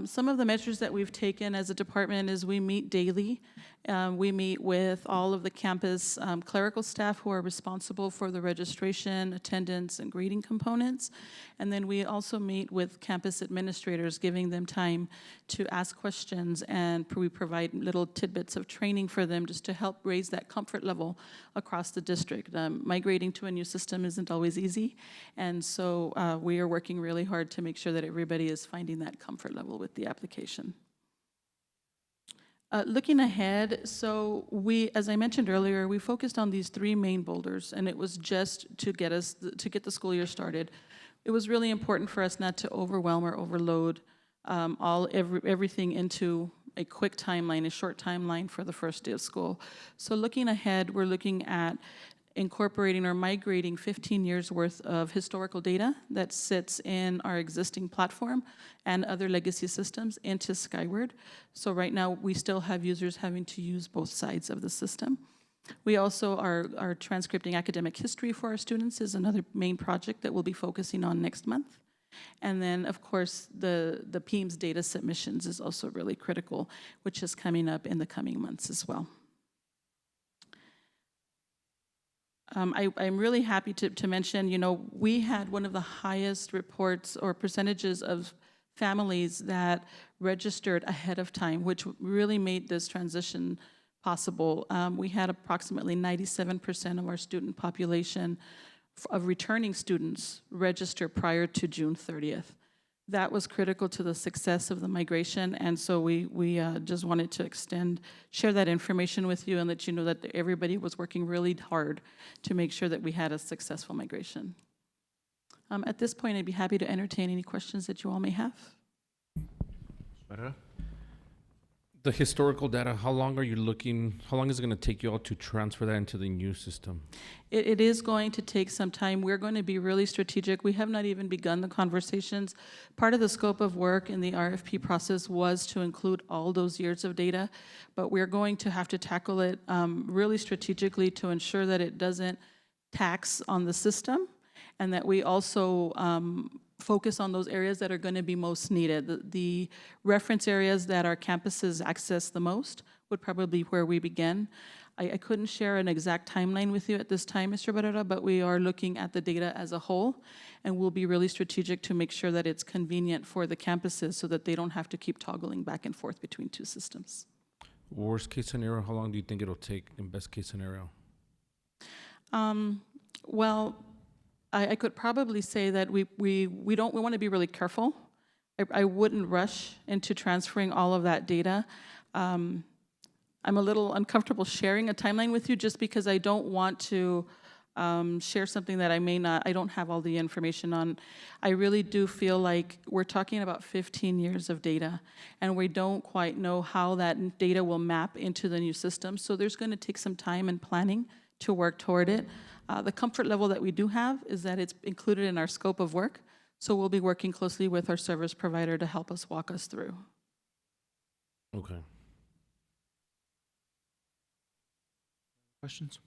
[SPEAKER 19] Some of the measures that we've taken as a department is we meet daily. We meet with all of the campus clerical staff who are responsible for the registration, attendance, and greeting components. And then we also meet with campus administrators, giving them time to ask questions, and we provide little tidbits of training for them just to help raise that comfort level across the district. Migrating to a new system isn't always easy, and so we are working really hard to make sure that everybody is finding that comfort level with the application. Looking ahead, so we, as I mentioned earlier, we focused on these three main boulders, and it was just to get the school year started. It was really important for us not to overwhelm or overload everything into a quick timeline, a short timeline for the first day of school. So looking ahead, we're looking at incorporating or migrating 15 years worth of historical data that sits in our existing platform and other legacy systems into Skyward. So right now, we still have users having to use both sides of the system. We also are transcripting academic history for our students is another main project that we'll be focusing on next month. And then, of course, the PEAMS data submissions is also really critical, which is coming up in the coming months as well. I'm really happy to mention, we had one of the highest reports or percentages of families that registered ahead of time, which really made this transition possible. We had approximately 97% of our student population of returning students register prior to June 30th. That was critical to the success of the migration, and so we just wanted to share that information with you and let you know that everybody was working really hard to make sure that we had a successful migration. At this point, I'd be happy to entertain any questions that you all may have.
[SPEAKER 8] The historical data, how long is it going to take you all to transfer that into the new system?
[SPEAKER 19] It is going to take some time. We're going to be really strategic. We have not even begun the conversations. Part of the scope of work in the RFP process was to include all those years of data, but we're going to have to tackle it really strategically to ensure that it doesn't tax on the system, and that we also focus on those areas that are going to be most needed. The reference areas that our campuses access the most would probably be where we begin. I couldn't share an exact timeline with you at this time, Mr. Barrera, but we are looking at the data as a whole, and we'll be really strategic to make sure that it's convenient for the campuses so that they don't have to keep toggling back and forth between two systems.
[SPEAKER 8] Worst case scenario, how long do you think it'll take in best case scenario?
[SPEAKER 19] Well, I could probably say that we want to be really careful. I wouldn't rush into transferring all of that data. I'm a little uncomfortable sharing a timeline with you just because I don't want to share something that I don't have all the information on. I really do feel like we're talking about 15 years of data, and we don't quite know how that data will map into the new system. So there's going to take some time and planning to work toward it. The comfort level that we do have is that it's included in our scope of work, so we'll be working closely with our service provider to help us walk us through.
[SPEAKER 8] Okay.
[SPEAKER 1] Questions?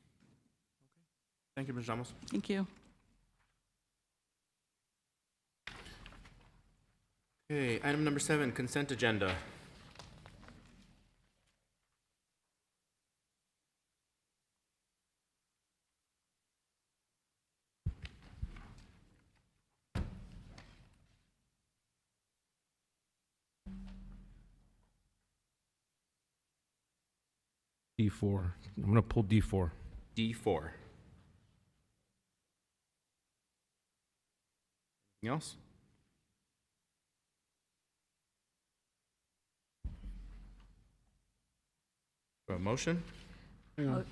[SPEAKER 1] Thank you, Ms. Ramos.
[SPEAKER 19] Thank you.
[SPEAKER 1] Okay, item number 7, consent agenda.
[SPEAKER 8] D4. I'm going to pull D4.
[SPEAKER 1] D4. Anything else? A motion?
[SPEAKER 18] Hang on.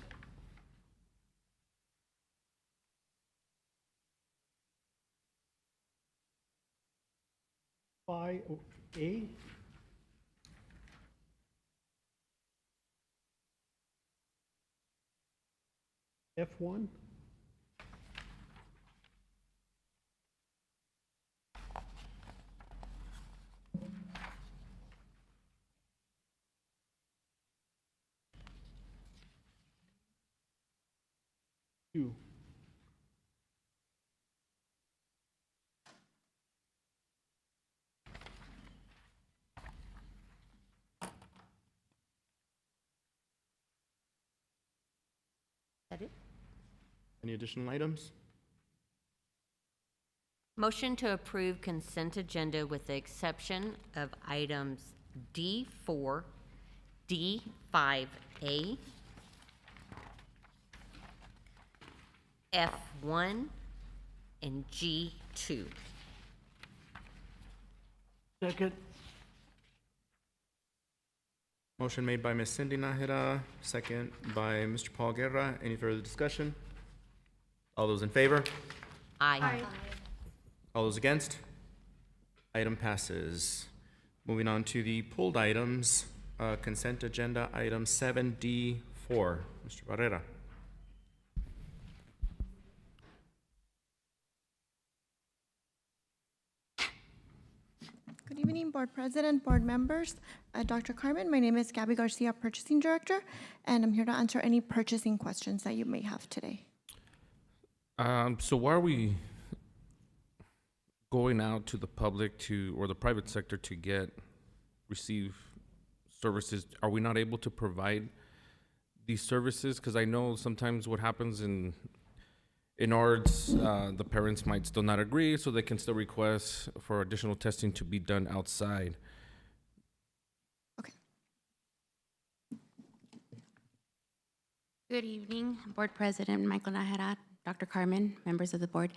[SPEAKER 18] A. F1. Q.
[SPEAKER 1] Any additional items?
[SPEAKER 20] Motion to approve consent agenda with the exception of items D4, D5A, F1, and G2.
[SPEAKER 18] Second.
[SPEAKER 1] Motion made by Ms. Cindy Nájera, second by Mr. Paul Guerra. Any further discussion? All those in favor?
[SPEAKER 20] Aye.
[SPEAKER 1] All those against? Item passes. Moving on to the pulled items, consent agenda item 7D4. Mr. Barrera.
[SPEAKER 21] Good evening, Board President, Board members, Dr. Carmen. My name is Gabby Garcia, Purchasing Director, and I'm here to answer any purchasing questions that you may have today.
[SPEAKER 8] So why are we going out to the public or the private sector to receive services? Are we not able to provide these services? Because I know sometimes what happens in ours, the parents might still not agree, so they can still request for additional testing to be done outside.
[SPEAKER 22] Good evening, Board President Michael Nájera, Dr. Carmen, members of the board.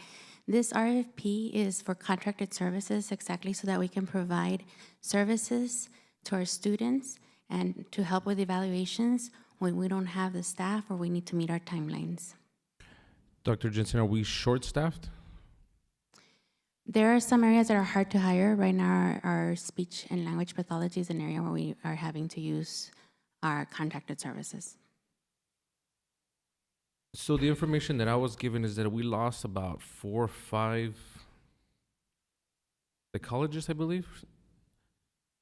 [SPEAKER 22] This RFP is for contracted services exactly so that we can provide services to our students and to help with evaluations when we don't have the staff or we need to meet our timelines.
[SPEAKER 8] Dr. Jensen, are we short-staffed?
[SPEAKER 22] There are some areas that are hard to hire. Right now, our speech and language pathology is an area where we are having to use our contracted services.
[SPEAKER 8] So the information that I was given is that we lost about 4 or 5 psychologists, I believe,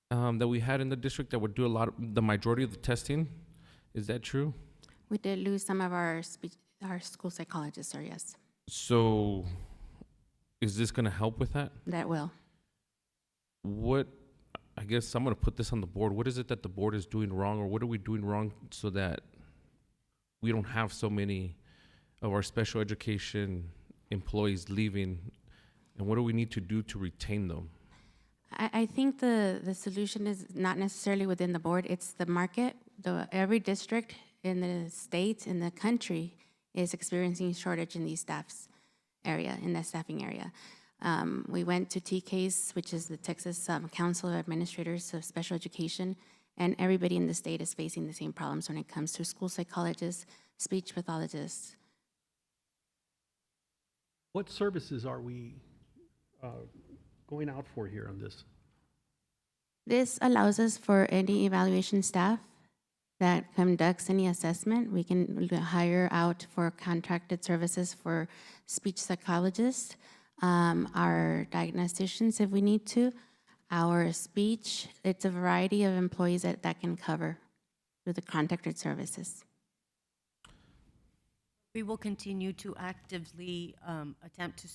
[SPEAKER 8] that we had in the district that would do the majority of the testing. Is that true?
[SPEAKER 22] We did lose some of our school psychologists, sir, yes.
[SPEAKER 8] So is this going to help with that?
[SPEAKER 22] That will.
[SPEAKER 8] I guess I'm going to put this on the board. What is it that the board is doing wrong, or what are we doing wrong so that we don't have so many of our special education employees leaving, and what do we need to do to retain them?
[SPEAKER 22] I think the solution is not necessarily within the board, it's the market. Every district in the state, in the country, is experiencing shortage in these in that staffing area. We went to TCASE, which is the Texas Council of Administrators of Special Education, and everybody in the state is facing the same problems when it comes to school psychologists, speech pathologists.
[SPEAKER 18] What services are we going out for here on this?
[SPEAKER 22] This allows us for any evaluation staff that conducts any assessment. We can hire out for contracted services for speech psychologists, our diagnosticians if we need to, our speech. It's a variety of employees that can cover through the contracted services.
[SPEAKER 13] We will continue to actively attempt to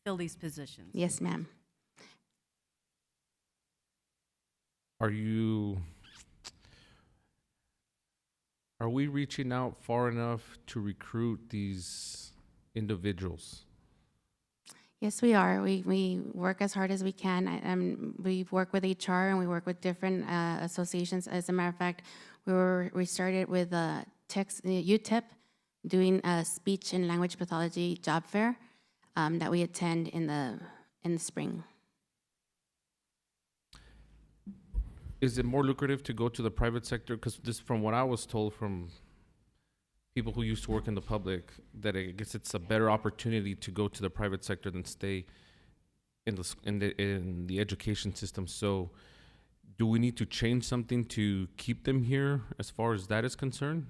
[SPEAKER 13] fill these positions.
[SPEAKER 22] Yes, ma'am.
[SPEAKER 8] Are we reaching out far enough to recruit these individuals?
[SPEAKER 22] Yes, we are. We work as hard as we can. We work with HR and we work with different associations. As a matter of fact, we started with UTEP, doing a speech and language pathology job fair that we attend in the spring.
[SPEAKER 8] Is it more lucrative to go to the private sector? Because this, from what I was told from people who used to work in the public, that I guess it's a better opportunity to go to the private sector than stay in the education system. So, do we need to change something to keep them here as far as that is concerned?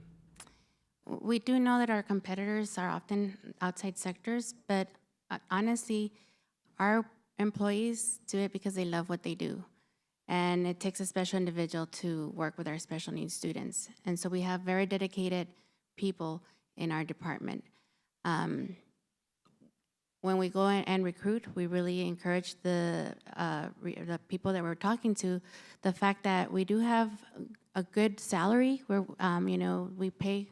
[SPEAKER 22] We do know that our competitors are often outside sectors, but honestly, our employees do it because they love what they do. And it takes a special individual to work with our special needs students. And so we have very dedicated people in our department. When we go and recruit, we really encourage the people that we're talking to, the fact that we do have a good salary where, we pay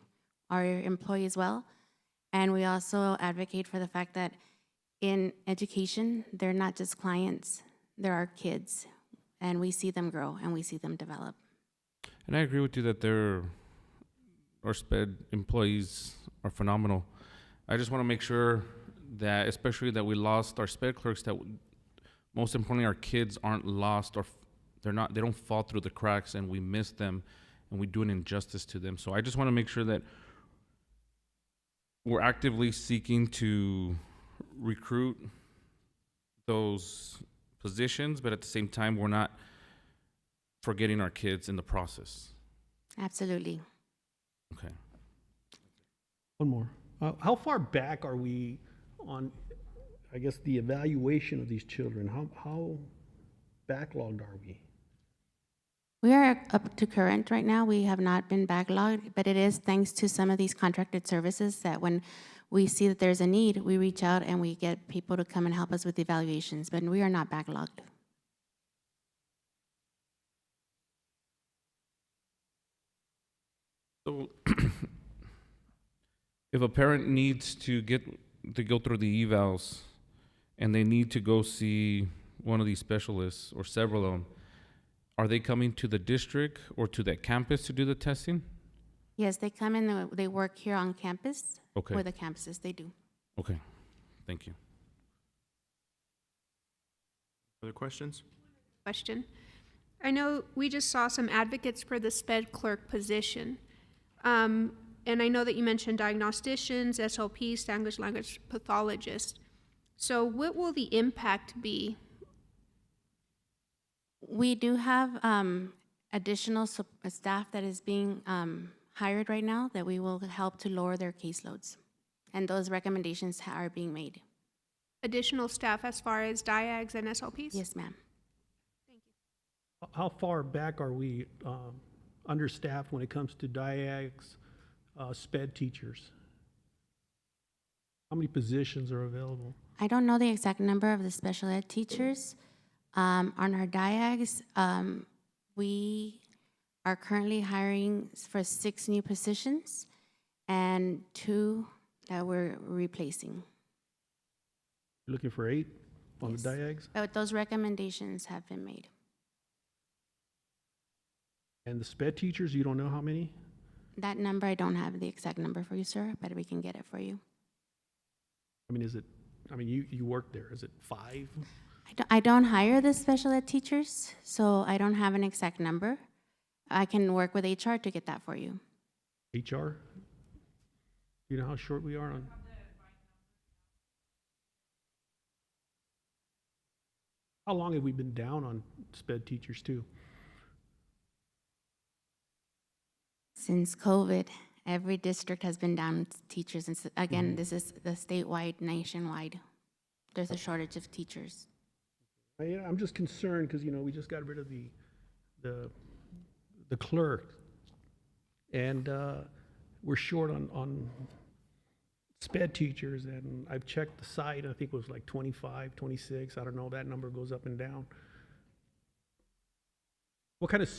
[SPEAKER 22] our employees well, And we also advocate for the fact that in education, they're not just clients, they're our kids. And we see them grow and we see them develop.
[SPEAKER 8] And I agree with you that our SPED employees are phenomenal. I just want to make sure that, especially that we lost our SPED clerks, that most importantly, our kids aren't lost or they don't fall through the cracks and we miss them and we do an injustice to them. So I just want to make sure that we're actively seeking to recruit those positions, but at the same time, we're not forgetting our kids in the process.
[SPEAKER 22] Absolutely.
[SPEAKER 8] Okay.
[SPEAKER 18] One more. How far back are we on, I guess, the evaluation of these children? How backlogged are we?
[SPEAKER 22] We are up to current right now. We have not been backlogged, but it is thanks to some of these contracted services that when we see that there's a need, we reach out and we get people to come and help us with evaluations, but we are not backlogged.
[SPEAKER 8] So if a parent needs to go through the evals and they need to go see one of these specialists or several of them, are they coming to the district or to that campus to do the testing?
[SPEAKER 22] Yes, they come in, they work here on campus.
[SPEAKER 8] Okay.
[SPEAKER 22] Or the campuses, they do.
[SPEAKER 8] Okay, thank you.
[SPEAKER 1] Other questions?
[SPEAKER 16] Question. I know we just saw some advocates for the SPED clerk position. And I know that you mentioned diagnosticians, SLPs, English language pathologists. So what will the impact be?
[SPEAKER 22] We do have additional staff that is being hired right now that we will help to lower their caseloads. And those recommendations are being made.
[SPEAKER 16] Additional staff as far as diags and SLPs?
[SPEAKER 22] Yes, ma'am.
[SPEAKER 18] How far back are we understaffed when it comes to diags, SPED teachers? How many positions are available?
[SPEAKER 22] I don't know the exact number of the special ed teachers. On our diags, we are currently hiring for 6 new positions and 2 that we're replacing.
[SPEAKER 18] You're looking for 8 on
[SPEAKER 22] Yes.
[SPEAKER 18] the diags?
[SPEAKER 22] But those recommendations have been made.
[SPEAKER 18] And the SPED teachers, you don't know how many?
[SPEAKER 22] That number, I don't have the exact number for you, sir, but we can get it for you.
[SPEAKER 18] I mean, you work there. Is it 5?
[SPEAKER 22] I don't hire the special ed teachers, so I don't have an exact number. I can work with HR to get that for you.
[SPEAKER 18] HR? Do you know how short we are on? How long have we been down on SPED teachers too?
[SPEAKER 22] Since COVID, every district has been down teachers. And again, this is the statewide, nationwide. There's a shortage of teachers.
[SPEAKER 18] I'm just concerned because, we just got rid of the clerk. And we're short on SPED teachers. And I've checked the site. I think it was like 25, 26. I don't know. That number goes up and down. What kind of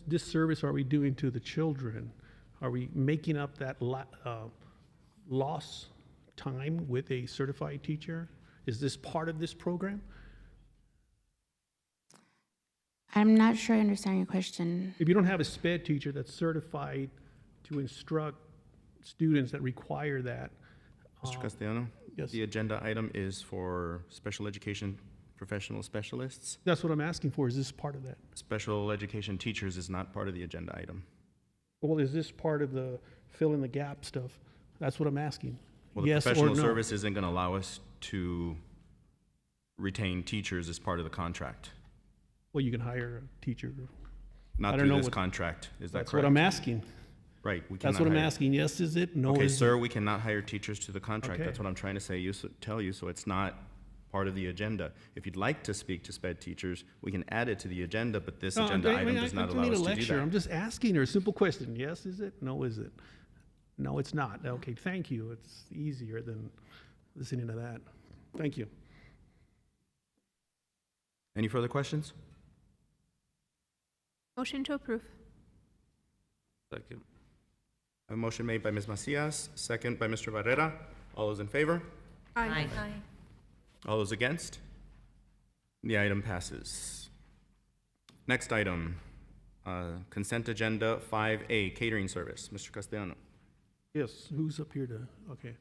[SPEAKER 18] disservice are we doing to the children? Are we making up that lost time with a certified teacher? Is this part of this program?
[SPEAKER 22] I'm not sure I understand your question.
[SPEAKER 18] If you don't have a SPED teacher that's certified to instruct students that require that.
[SPEAKER 1] Mr. Castellano?
[SPEAKER 18] Yes.
[SPEAKER 1] The agenda item is for special education professional specialists.
[SPEAKER 18] That's what I'm asking for. Is this part of that?
[SPEAKER 1] Special education teachers is not part of the agenda item.
[SPEAKER 18] Well, is this part of the fill in the gap stuff? That's what I'm asking.
[SPEAKER 1] Well, the
[SPEAKER 18] Yes or
[SPEAKER 1] professional
[SPEAKER 18] no?
[SPEAKER 1] service isn't going to allow us to retain teachers as part of the contract.
[SPEAKER 18] Well, you can hire a teacher.
[SPEAKER 1] Not
[SPEAKER 18] I don't
[SPEAKER 1] through
[SPEAKER 18] know
[SPEAKER 1] this
[SPEAKER 18] what-
[SPEAKER 1] contract, is that
[SPEAKER 18] That's
[SPEAKER 1] correct?
[SPEAKER 18] what I'm asking.
[SPEAKER 1] Right, we
[SPEAKER 18] That's
[SPEAKER 1] cannot
[SPEAKER 18] what I'm
[SPEAKER 1] hire-
[SPEAKER 18] asking. Yes, is it? No,
[SPEAKER 1] Okay,
[SPEAKER 18] is
[SPEAKER 1] sir,
[SPEAKER 18] it?
[SPEAKER 1] we cannot hire teachers to the contract.
[SPEAKER 18] Okay.
[SPEAKER 1] That's what I'm trying to tell you, so it's not part of the agenda. If you'd like to speak to SPED teachers, we can add it to the agenda, but this
[SPEAKER 18] No,
[SPEAKER 1] agenda
[SPEAKER 18] I
[SPEAKER 1] item does not
[SPEAKER 18] don't
[SPEAKER 1] allow
[SPEAKER 18] need a
[SPEAKER 1] us to do
[SPEAKER 18] lecture.
[SPEAKER 1] that.
[SPEAKER 18] I'm just asking her a simple question. Yes, is it? No, is it? No, it's not. Okay, thank you. It's easier than listening to that. Thank you.
[SPEAKER 1] Any further questions?
[SPEAKER 16] Motion to approve.
[SPEAKER 8] Second.
[SPEAKER 1] A motion made by Ms. Macias, second by Mr. Barrera. All those in favor?
[SPEAKER 16] Aye.
[SPEAKER 1] All those against? The item passes. Next item, consent agenda 5A, catering service. Mr. Castellano.
[SPEAKER 18] Yes, who's up here to, okay.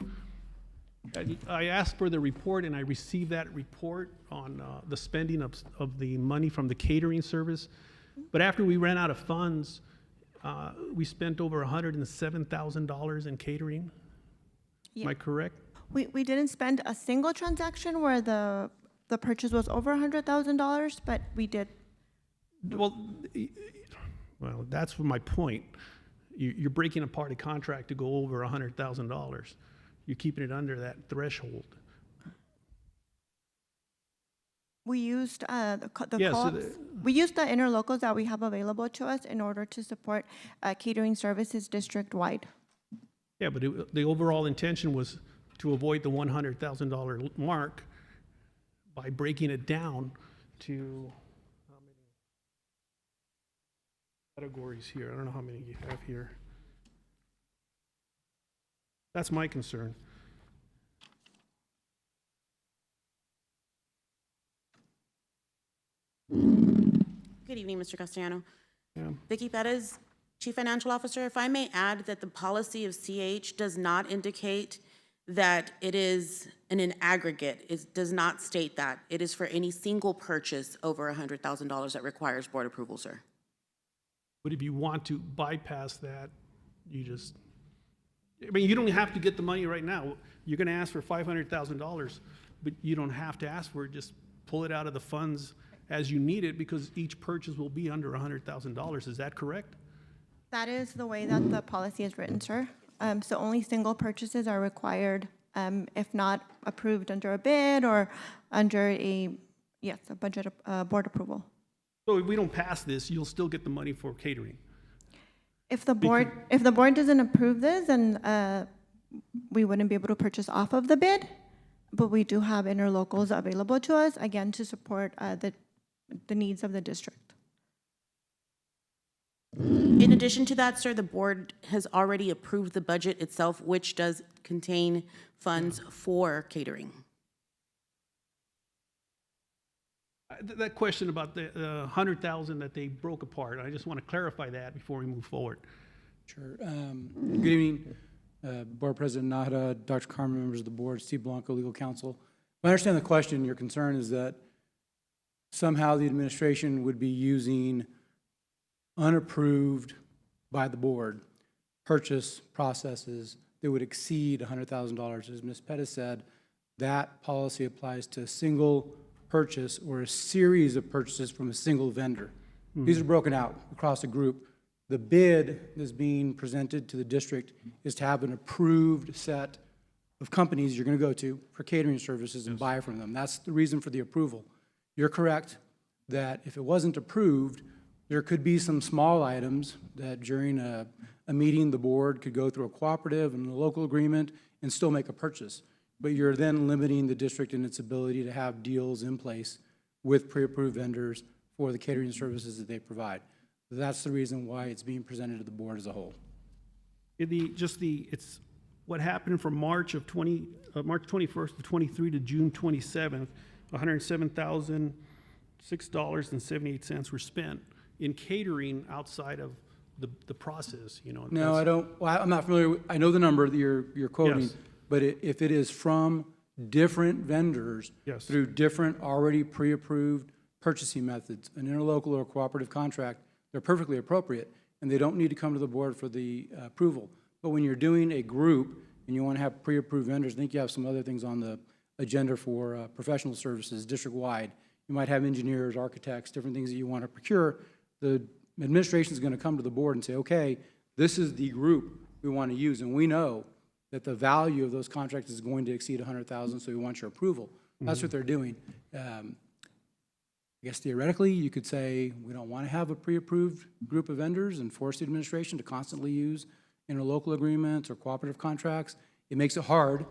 [SPEAKER 18] I asked for the report, and I received that report on the spending of the money from the catering service. But after we ran out of funds, we spent over $107,000 in catering. Am I correct?
[SPEAKER 21] We didn't spend a single transaction where the purchase was over $100,000, but we did.
[SPEAKER 18] Well, that's my point. You're breaking apart a contract to go over $100,000. You're keeping it under that threshold.
[SPEAKER 21] We used the
[SPEAKER 18] Yeah, so
[SPEAKER 21] co-ops. We used the interlocals that we have available to us in order to support catering services district-wide.
[SPEAKER 18] Yeah, but the overall intention was to avoid the $100,000 mark by breaking it down to how many categories here? I don't know how many you have here. That's my concern.
[SPEAKER 2] Good evening, Mr. Castellano.
[SPEAKER 18] Yeah.
[SPEAKER 2] Vicki Perez, Chief Financial Officer. If I may add that the policy of CH does not indicate that it is an aggregate. It does not state that. It is for any single purchase over $100,000 that requires board approval, sir.
[SPEAKER 18] But if you want to bypass that, you just, I mean, you don't have to get the money right now. You're going to ask for $500,000, but you don't have to ask for it. Just pull it out of the funds as you need it, because each purchase will be under $100,000. Is that correct?
[SPEAKER 21] That is the way that the policy is written, sir. So only single purchases are required, if not approved under a bid or under a budget, board approval.
[SPEAKER 18] So if we don't pass this, you'll still get the money for catering.
[SPEAKER 21] If the board doesn't approve this, then we wouldn't be able to purchase off of the bid, but we do have interlocals available to us, again, to support the needs of the district.
[SPEAKER 2] In addition to that, sir, the board has already approved the budget itself, which does contain funds for catering.
[SPEAKER 18] That question about the 100,000 that they broke apart, I just want to clarify that before we move forward.
[SPEAKER 5] Sure. Good evening, Board President Nahara, Dr. Carmen, members of the board, Steve Blanco, legal counsel. I understand the question. Your concern is that somehow the administration would be using unapproved by the board purchase processes that would exceed $100,000. As Ms. Pettis said, that policy applies to a single purchase or a series of purchases from a single vendor. These are broken out across the group. The bid that's being presented to the district is to have an approved set of companies you're going to go to for catering services and buy from them. That's the reason for the approval. You're correct that if it wasn't approved, there could be some small items that during a meeting, the board could go through a cooperative and a local agreement and still make a purchase. But you're then limiting the district in its ability to have deals in place with pre-approved vendors for the catering services that they provide. That's the reason why it's being presented to the board as a whole.
[SPEAKER 18] It's what happened from March 21st to 23 to June 27th, $107,006.78 were spent in catering outside of the process, you know.
[SPEAKER 5] No, I don't, well, I'm not familiar with, I know the number that you're quoting,
[SPEAKER 18] Yes.
[SPEAKER 5] but if it is from different vendors
[SPEAKER 18] Yes.
[SPEAKER 5] through different already pre-approved purchasing methods, an interlocal or cooperative contract, they're perfectly appropriate, and they don't need to come to the board for the approval. But when you're doing a group and you want to have pre-approved vendors, I think you have some other things on the agenda for professional services, district-wide. You might have engineers, architects, different things that you want to procure. The administration is going to come to the board and say, okay, this is the group we want to use, and we know that the value of those contracts is going to exceed $100,000, so we want your approval. That's what they're doing. I guess theoretically, you could say we don't want to have a pre-approved group of vendors and force the administration to constantly use interlocal agreements or cooperative contracts. It makes it hard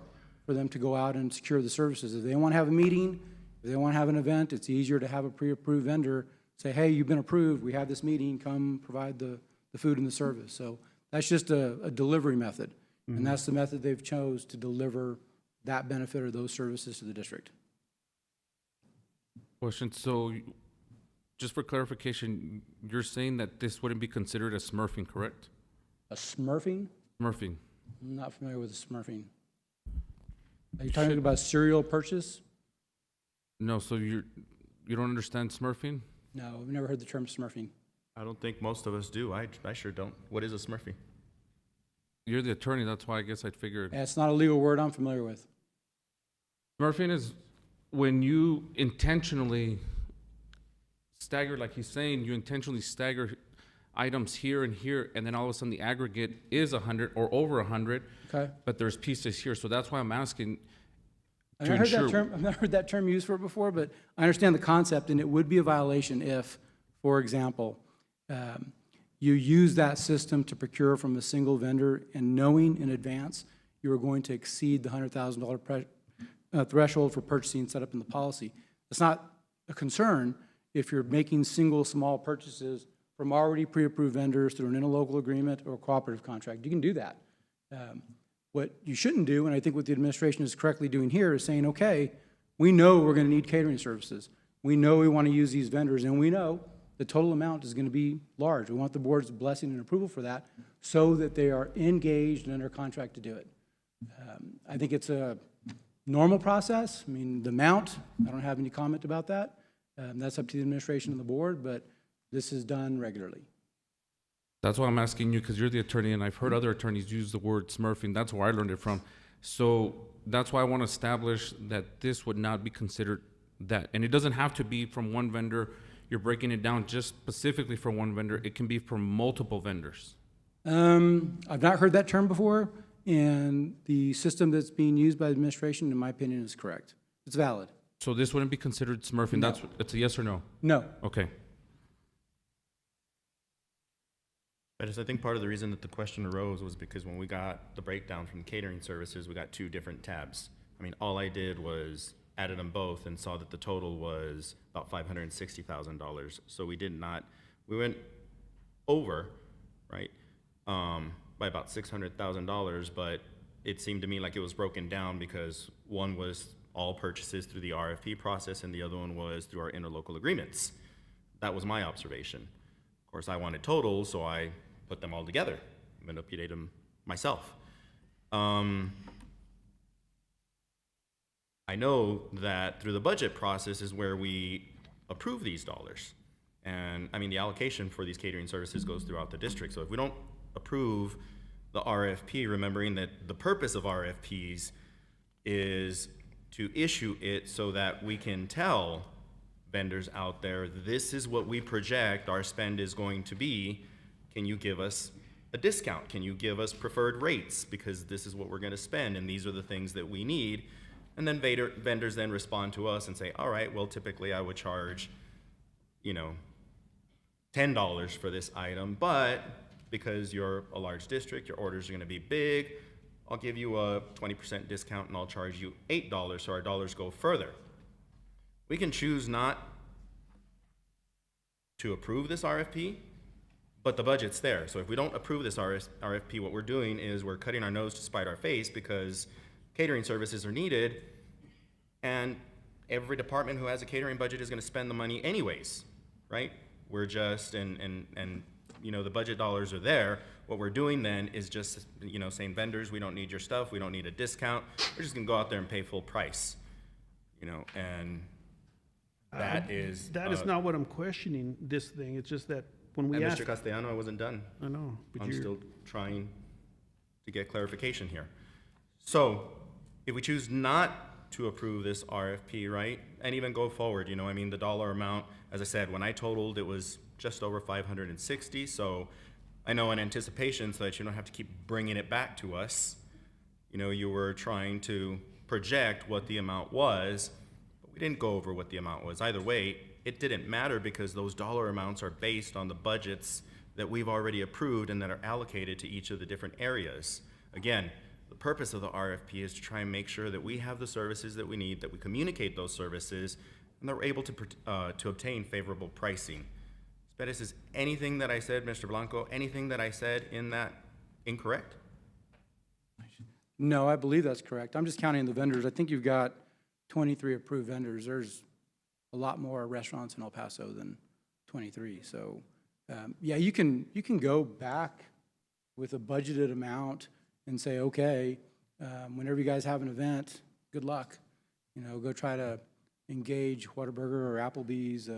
[SPEAKER 5] for them to go out and secure the services. If they want to have a meeting, if they want to have an event, it's easier to have a pre-approved vendor say, hey, you've been approved, we have this meeting, come provide the food and the service. So that's just a delivery method. And that's the method they've chose to deliver that benefit or those services to the district.
[SPEAKER 8] Question, so just for clarification, you're saying that this wouldn't be considered a smurfing, correct?
[SPEAKER 5] A smurfing?
[SPEAKER 8] Smurfing.
[SPEAKER 5] I'm not familiar with the smurfing. Are you talking about serial purchase?
[SPEAKER 8] No, so you don't understand smurfing?
[SPEAKER 5] No, I've never heard the term smurfing.
[SPEAKER 1] I don't think most of us do. I sure don't. What is a smurfing?
[SPEAKER 8] You're the attorney, that's why I guess I figured.
[SPEAKER 5] It's not a legal word I'm familiar with.
[SPEAKER 8] Smurfing is when you intentionally stagger, like he's saying, you intentionally stagger items here and here, and then all of a sudden the aggregate is 100 or over 100.
[SPEAKER 5] Okay.
[SPEAKER 8] But there's pieces here, so that's why I'm asking.
[SPEAKER 5] I've not heard that term used for it before, but I understand the concept, and it would be a violation if, for example, you use that system to procure from a single vendor and knowing in advance you are going to exceed the $100,000 threshold for purchasing set up in the policy. It's not a concern if you're making single small purchases from already pre-approved vendors through an interlocal agreement or a cooperative contract. You can do that. What you shouldn't do, and I think what the administration is correctly doing here, is saying, okay, we know we're going to need catering services. We know we want to use these vendors, and we know the total amount is going to be large. We want the board's blessing and approval for that so that they are engaged and under contract to do it. I think it's a normal process. I mean, the amount, I don't have any comment about that. That's up to the administration and the board, but this is done regularly.
[SPEAKER 8] That's why I'm asking you, because you're the attorney, and I've heard other attorneys use the word smurfing. That's where I learned it from. So that's why I want to establish that this would not be considered that. And it doesn't have to be from one vendor. You're breaking it down just specifically for one vendor. It can be from multiple vendors.
[SPEAKER 5] I've not heard that term before, and the system that's being used by the administration, in my opinion, is correct. It's valid.
[SPEAKER 8] So this wouldn't be considered smurfing?
[SPEAKER 5] No.
[SPEAKER 8] It's a yes or no?
[SPEAKER 5] No.
[SPEAKER 8] Okay.
[SPEAKER 1] I think part of the reason that the question arose was because when we got the breakdown from catering services, we got two different tabs. I mean, all I did was added them both and saw that the total was about $560,000. So we went over, right, by about $600,000, but it seemed to me like it was broken down because one was all purchases through the RFP process and the other one was through our interlocal agreements. That was my observation. Of course, I wanted totals, so I put them all together, manipulate them myself. I know that through the budget process is where we approve these dollars. And I mean, the allocation for these catering services goes throughout the district. So if we don't approve the RFP, remembering that the purpose of RFPs is to issue it so that we can tell vendors out there, this is what we project our spend is going to be. Can you give us a discount? Can you give us preferred rates? Because this is what we're going to spend, and these are the things that we need. And then vendors then respond to us and say, all right, well, typically I would charge, $10 for this item, but because you're a large district, your orders are going to be big, I'll give you a 20% discount and I'll charge you $8 so our dollars go further. We can choose not to approve this RFP, but the budget's there. So if we don't approve this RFP, what we're doing is we're cutting our nose to spite our face because catering services are needed, and every department who has a catering budget is going to spend the money anyways, right? We're just, and the budget dollars are there. What we're doing then is just, saying vendors, we don't need your stuff, we don't need a discount. We're just going to go out there and pay full price, and that is
[SPEAKER 18] not what I'm questioning, this thing. It's just that when we asked...
[SPEAKER 1] Mr. Castellano, I wasn't done.
[SPEAKER 18] I know, but
[SPEAKER 1] I'm still trying to get clarification here. So if we choose not to approve this RFP, right, and even go forward, the dollar amount, as I said, when I totaled, it was just over 560. So I know in anticipation, so that you don't have to keep bringing it back to us, you were trying to project what the amount was, but we didn't go over what the amount was. Either way, it didn't matter because those dollar amounts are based on the budgets that we've already approved and that are allocated to each of the different areas. Again, the purpose of the RFP is to try and make sure that we have the services that we need, that we communicate those services, and that we're able to obtain favorable pricing. Spedis, is anything that I said, Mr. Blanco, anything that I said in that incorrect?
[SPEAKER 5] No, I believe that's correct. I'm just counting the vendors. I think you've got 23 approved vendors. There's a lot more restaurants in El Paso than 23. So, yeah, you can go back with a budgeted amount and say, okay, whenever you guys have an event, good luck. You know, go try to engage Whataburger or Applebee's,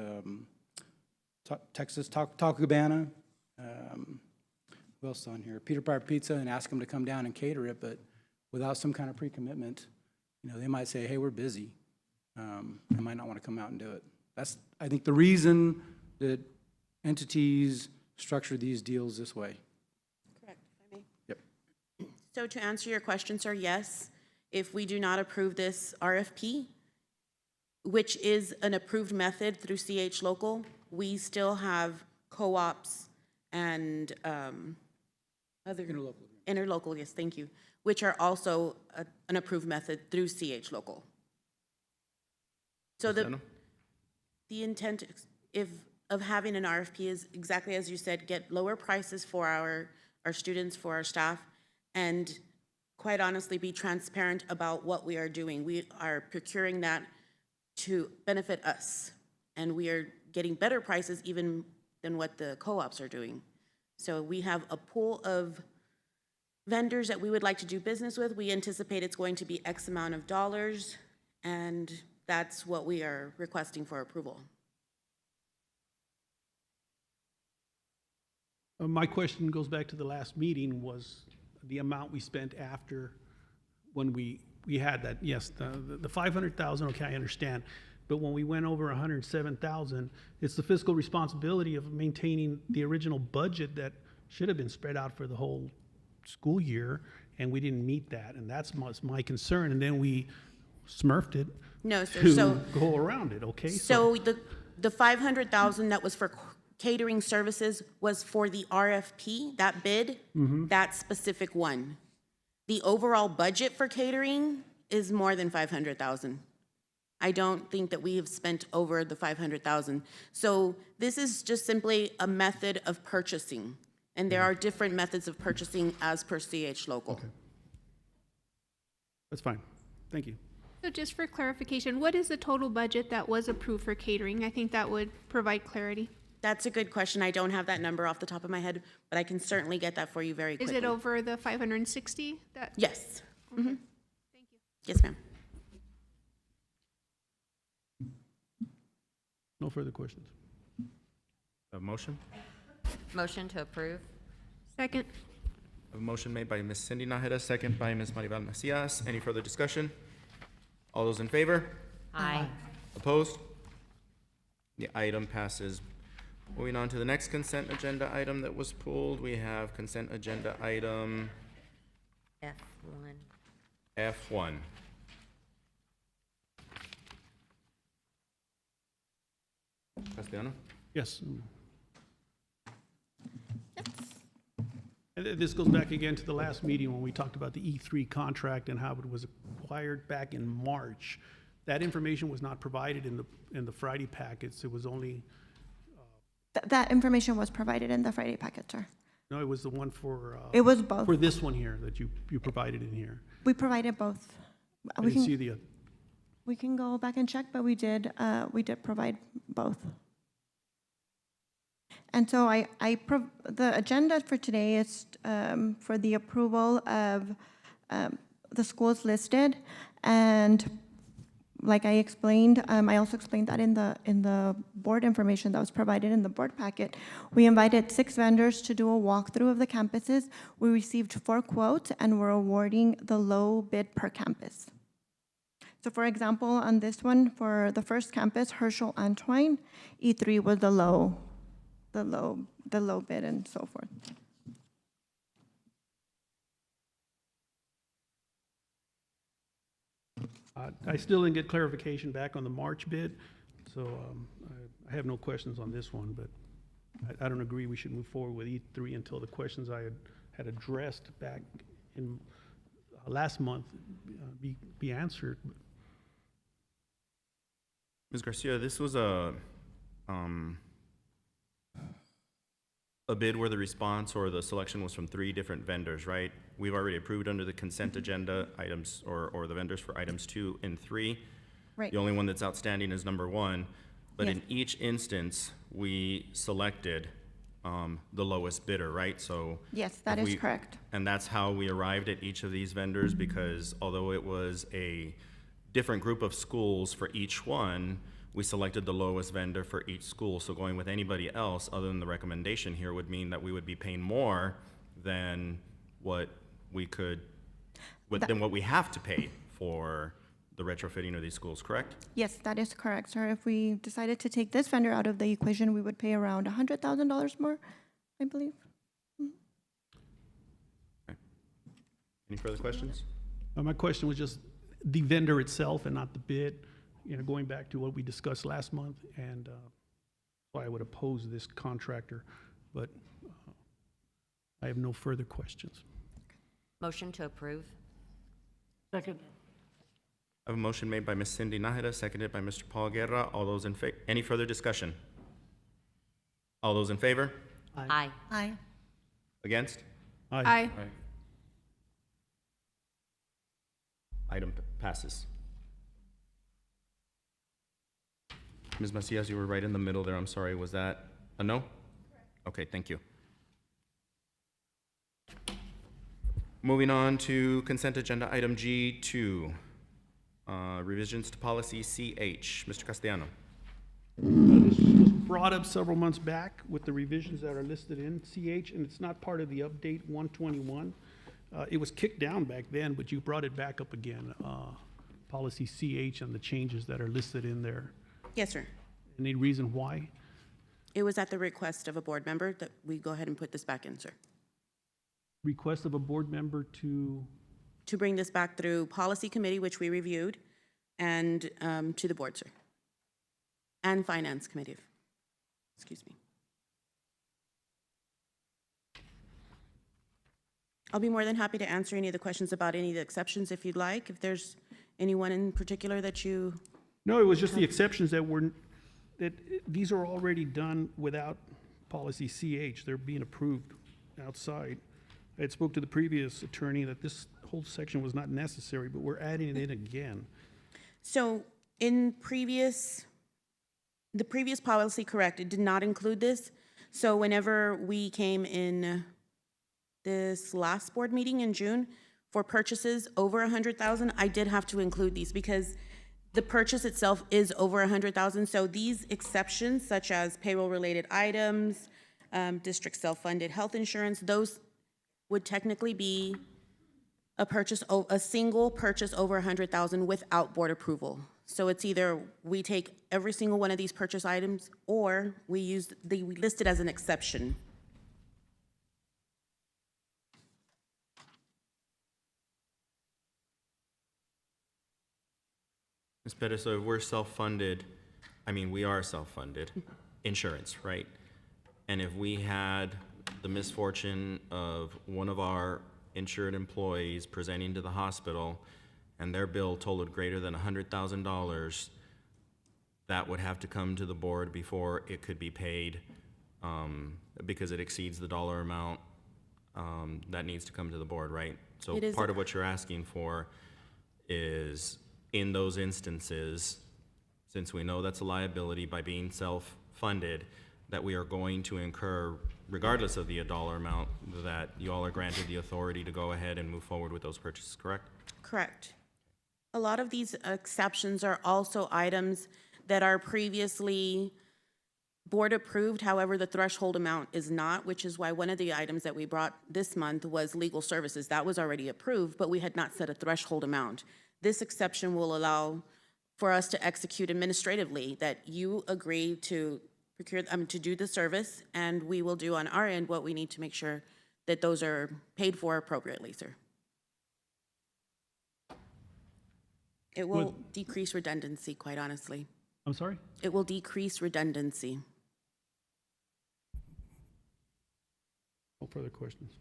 [SPEAKER 5] Texas Taco Cabana. Who else is on here? Peter Piper Pizza, and ask them to come down and cater it, but without some kind of pre-commitment, you know, they might say, hey, we're busy. They might not want to come out and do it. That's, I think, the reason that entities structure these deals this way.
[SPEAKER 2] Correct, if I may.
[SPEAKER 14] Yep.
[SPEAKER 2] So to answer your question, sir, yes, if we do not approve this RFP, which is an approved method through CH Local, we still have co-ops and other interlocal, yes, thank you, which are also an approved method through CH Local. So the intent of having an RFP is exactly as you said, get lower prices for our students, for our staff, and quite honestly, be transparent about what we are doing. We are procuring that to benefit us, and we are getting better prices even than what the co-ops are doing. So we have a pool of vendors that we would like to do business with. We anticipate it's going to be X amount of dollars, and that's what we are requesting for approval.
[SPEAKER 18] My question goes back to the last meeting, was the amount we spent after when we had that. Yes, the 500,000, okay, I understand. But when we went over 107,000, it's the fiscal responsibility of maintaining the original budget that should have been spread out for the whole school year, and we didn't meet that, and that's my concern. And then we smurfed it
[SPEAKER 2] No, sir.
[SPEAKER 18] to go around it. Okay.
[SPEAKER 2] So the 500,000 that was for catering services was for the RFP, that bid, that specific one. The overall budget for catering is more than 500,000. I don't think that we have spent over the 500,000. So this is just simply a method of purchasing, and there are different methods of purchasing as per CH Local.
[SPEAKER 18] Okay. That's fine. Thank you.
[SPEAKER 16] So just for clarification, what is the total budget that was approved for catering? I think that would provide clarity.
[SPEAKER 2] That's a good question. I don't have that number off the top of my head, but I can certainly get that for you very quickly.
[SPEAKER 16] Is it over the 560?
[SPEAKER 2] Yes.
[SPEAKER 16] Okay. Thank you.
[SPEAKER 2] Yes, ma'am.
[SPEAKER 18] No further questions.
[SPEAKER 1] A motion?
[SPEAKER 20] Motion to approve.
[SPEAKER 16] Second.
[SPEAKER 1] A motion made by Ms. Cindy Nájera, second by Ms. Maribel Macias. Any further discussion? All those in favor?
[SPEAKER 20] Aye.
[SPEAKER 1] Opposed? The item passes. Moving on to the next consent agenda item that was pulled, we have consent agenda item
[SPEAKER 20] F1.
[SPEAKER 1] F1. Castellano?
[SPEAKER 18] Yes. And this goes back again to the last meeting when we talked about the E3 contract and how it was acquired back in March. That information was not provided in the Friday packets. It was only.
[SPEAKER 21] That information was provided in the Friday packet, sir.
[SPEAKER 18] No, it was the one for.
[SPEAKER 21] It was both.
[SPEAKER 18] For this one here that you provided in here.
[SPEAKER 21] We provided both.
[SPEAKER 18] I didn't see the.
[SPEAKER 21] We can go back and check, but we did provide both. And so the agenda for today is for the approval of the schools listed, and like I explained, I also explained that in the board information that was provided in the board packet. We invited 6 vendors to do a walkthrough of the campuses. We received 4 quotes, and we're awarding the low bid per campus. So for example, on this one, for the first campus, Herschel Antoine, E3 was the low bid and so forth.
[SPEAKER 18] I still didn't get clarification back on the March bid, so I have no questions on this one, but I don't agree we should move forward with E3 until the questions I had addressed back in last month be answered.
[SPEAKER 1] Ms. Garcia, this was a a bid where the response or the selection was from 3 different vendors, right? We've already approved under the consent agenda items or the vendors for items 2 and 3.
[SPEAKER 21] Right.
[SPEAKER 1] The only one that's outstanding is number 1. But
[SPEAKER 21] Yes.
[SPEAKER 1] in each instance, we selected the lowest bidder, right? So
[SPEAKER 21] Yes, that
[SPEAKER 1] if
[SPEAKER 21] is
[SPEAKER 1] we-
[SPEAKER 21] correct.
[SPEAKER 1] And that's how we arrived at each of these vendors, because although it was a different group of schools for each one, we selected the lowest vendor for each school. So going with anybody else other than the recommendation here would mean that we would be paying more than what we could, than what we have to pay for the retrofitting of these schools, correct?
[SPEAKER 21] Yes, that is correct, sir. If we decided to take this vendor out of the equation, we would pay around $100,000 more, I believe.
[SPEAKER 1] Any further questions?
[SPEAKER 18] My question was just the vendor itself and not the bid, going back to what we discussed last month, and why I would oppose this contractor, but I have no further questions.
[SPEAKER 20] Motion to approve.
[SPEAKER 13] Second.
[SPEAKER 1] I have a motion made by Ms. Cindy Nájera, seconded by Mr. Paul Guerra. All those in favor, any further discussion? All those in favor?
[SPEAKER 20] Aye.
[SPEAKER 13] Aye.
[SPEAKER 1] Against?
[SPEAKER 16] Aye.
[SPEAKER 1] Item passes. Ms. Macias, you were right in the middle there. I'm sorry. Was that a no? Okay, thank you. Moving on to consent agenda item G2, revisions to policy CH. Mr. Castellano.
[SPEAKER 18] This was brought up several months back with the revisions that are listed in CH, and it's not part of the update 121. It was kicked down back then, but you brought it back up again, policy CH and the changes that are listed in there.
[SPEAKER 2] Yes, sir.
[SPEAKER 18] Any reason why?
[SPEAKER 2] It was at the request of a board member that we go ahead and put this back in, sir.
[SPEAKER 18] Request of a board member to,
[SPEAKER 2] To bring this back through policy committee, which we reviewed, and to the board, sir. And finance committee, excuse me. I'll be more than happy to answer any of the questions about any of the exceptions if you'd like, if there's anyone in particular that you,
[SPEAKER 18] no, it was just the exceptions that were, that these are already done without policy CH. They're being approved outside. I had spoke to the previous attorney that this whole section was not necessary, but we're adding it in again.
[SPEAKER 2] so in the previous policy, correct, it did not include this. So whenever we came in this last board meeting in June for purchases over 100,000, I did have to include these because the purchase itself is over 100,000. So these exceptions, such as payroll-related items, district self-funded health insurance, those would technically be a single purchase over 100,000 without board approval. So it's either we take every single one of these purchase items, or we list it as an exception.
[SPEAKER 1] Ms. Pettis, so if we're self-funded, I mean, we are self-funded, insurance, right? And if we had the misfortune of one of our insured employees presenting to the hospital and their bill totaled greater than $100,000, that would have to come to the board before it could be paid, because it exceeds the dollar amount that needs to come to the board, right? So
[SPEAKER 2] It is-
[SPEAKER 1] part of what you're asking for is, in those instances, since we know that's a liability by being self-funded, that we are going to incur, regardless of the dollar amount, that you all are granted the authority to go ahead and move forward with those purchases, correct?
[SPEAKER 2] Correct. A lot of these exceptions are also items that are previously board approved, however, the threshold amount is not, which is why one of the items that we brought this month was legal services. That was already approved, but we had not set a threshold amount. This exception will allow for us to execute administratively that you agree to procure, to do the service, and we will do on our end what we need to make sure that those are paid for appropriately, sir. It will decrease redundancy, quite honestly.
[SPEAKER 18] I'm sorry?
[SPEAKER 2] It will decrease redundancy.
[SPEAKER 18] No further questions.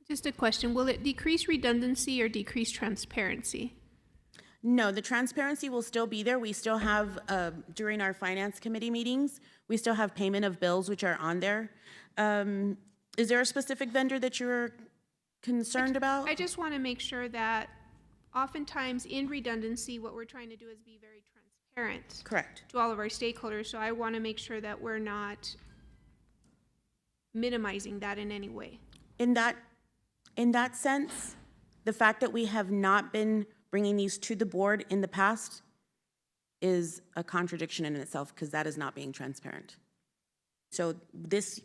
[SPEAKER 16] Just a question, will it decrease redundancy or decrease transparency?
[SPEAKER 2] No, the transparency will still be there. We still have, during our finance committee meetings, we still have payment of bills which are on there. Is there a specific vendor that you're concerned about?
[SPEAKER 16] I just want to make sure that oftentimes in redundancy, what we're trying to do is be very transparent.
[SPEAKER 2] Correct.
[SPEAKER 16] To all of our stakeholders, so I want to make sure that we're not minimizing that in any way.
[SPEAKER 2] In that sense, the fact that we have not been bringing these to the board in the past is a contradiction in itself, because that is not being transparent. So this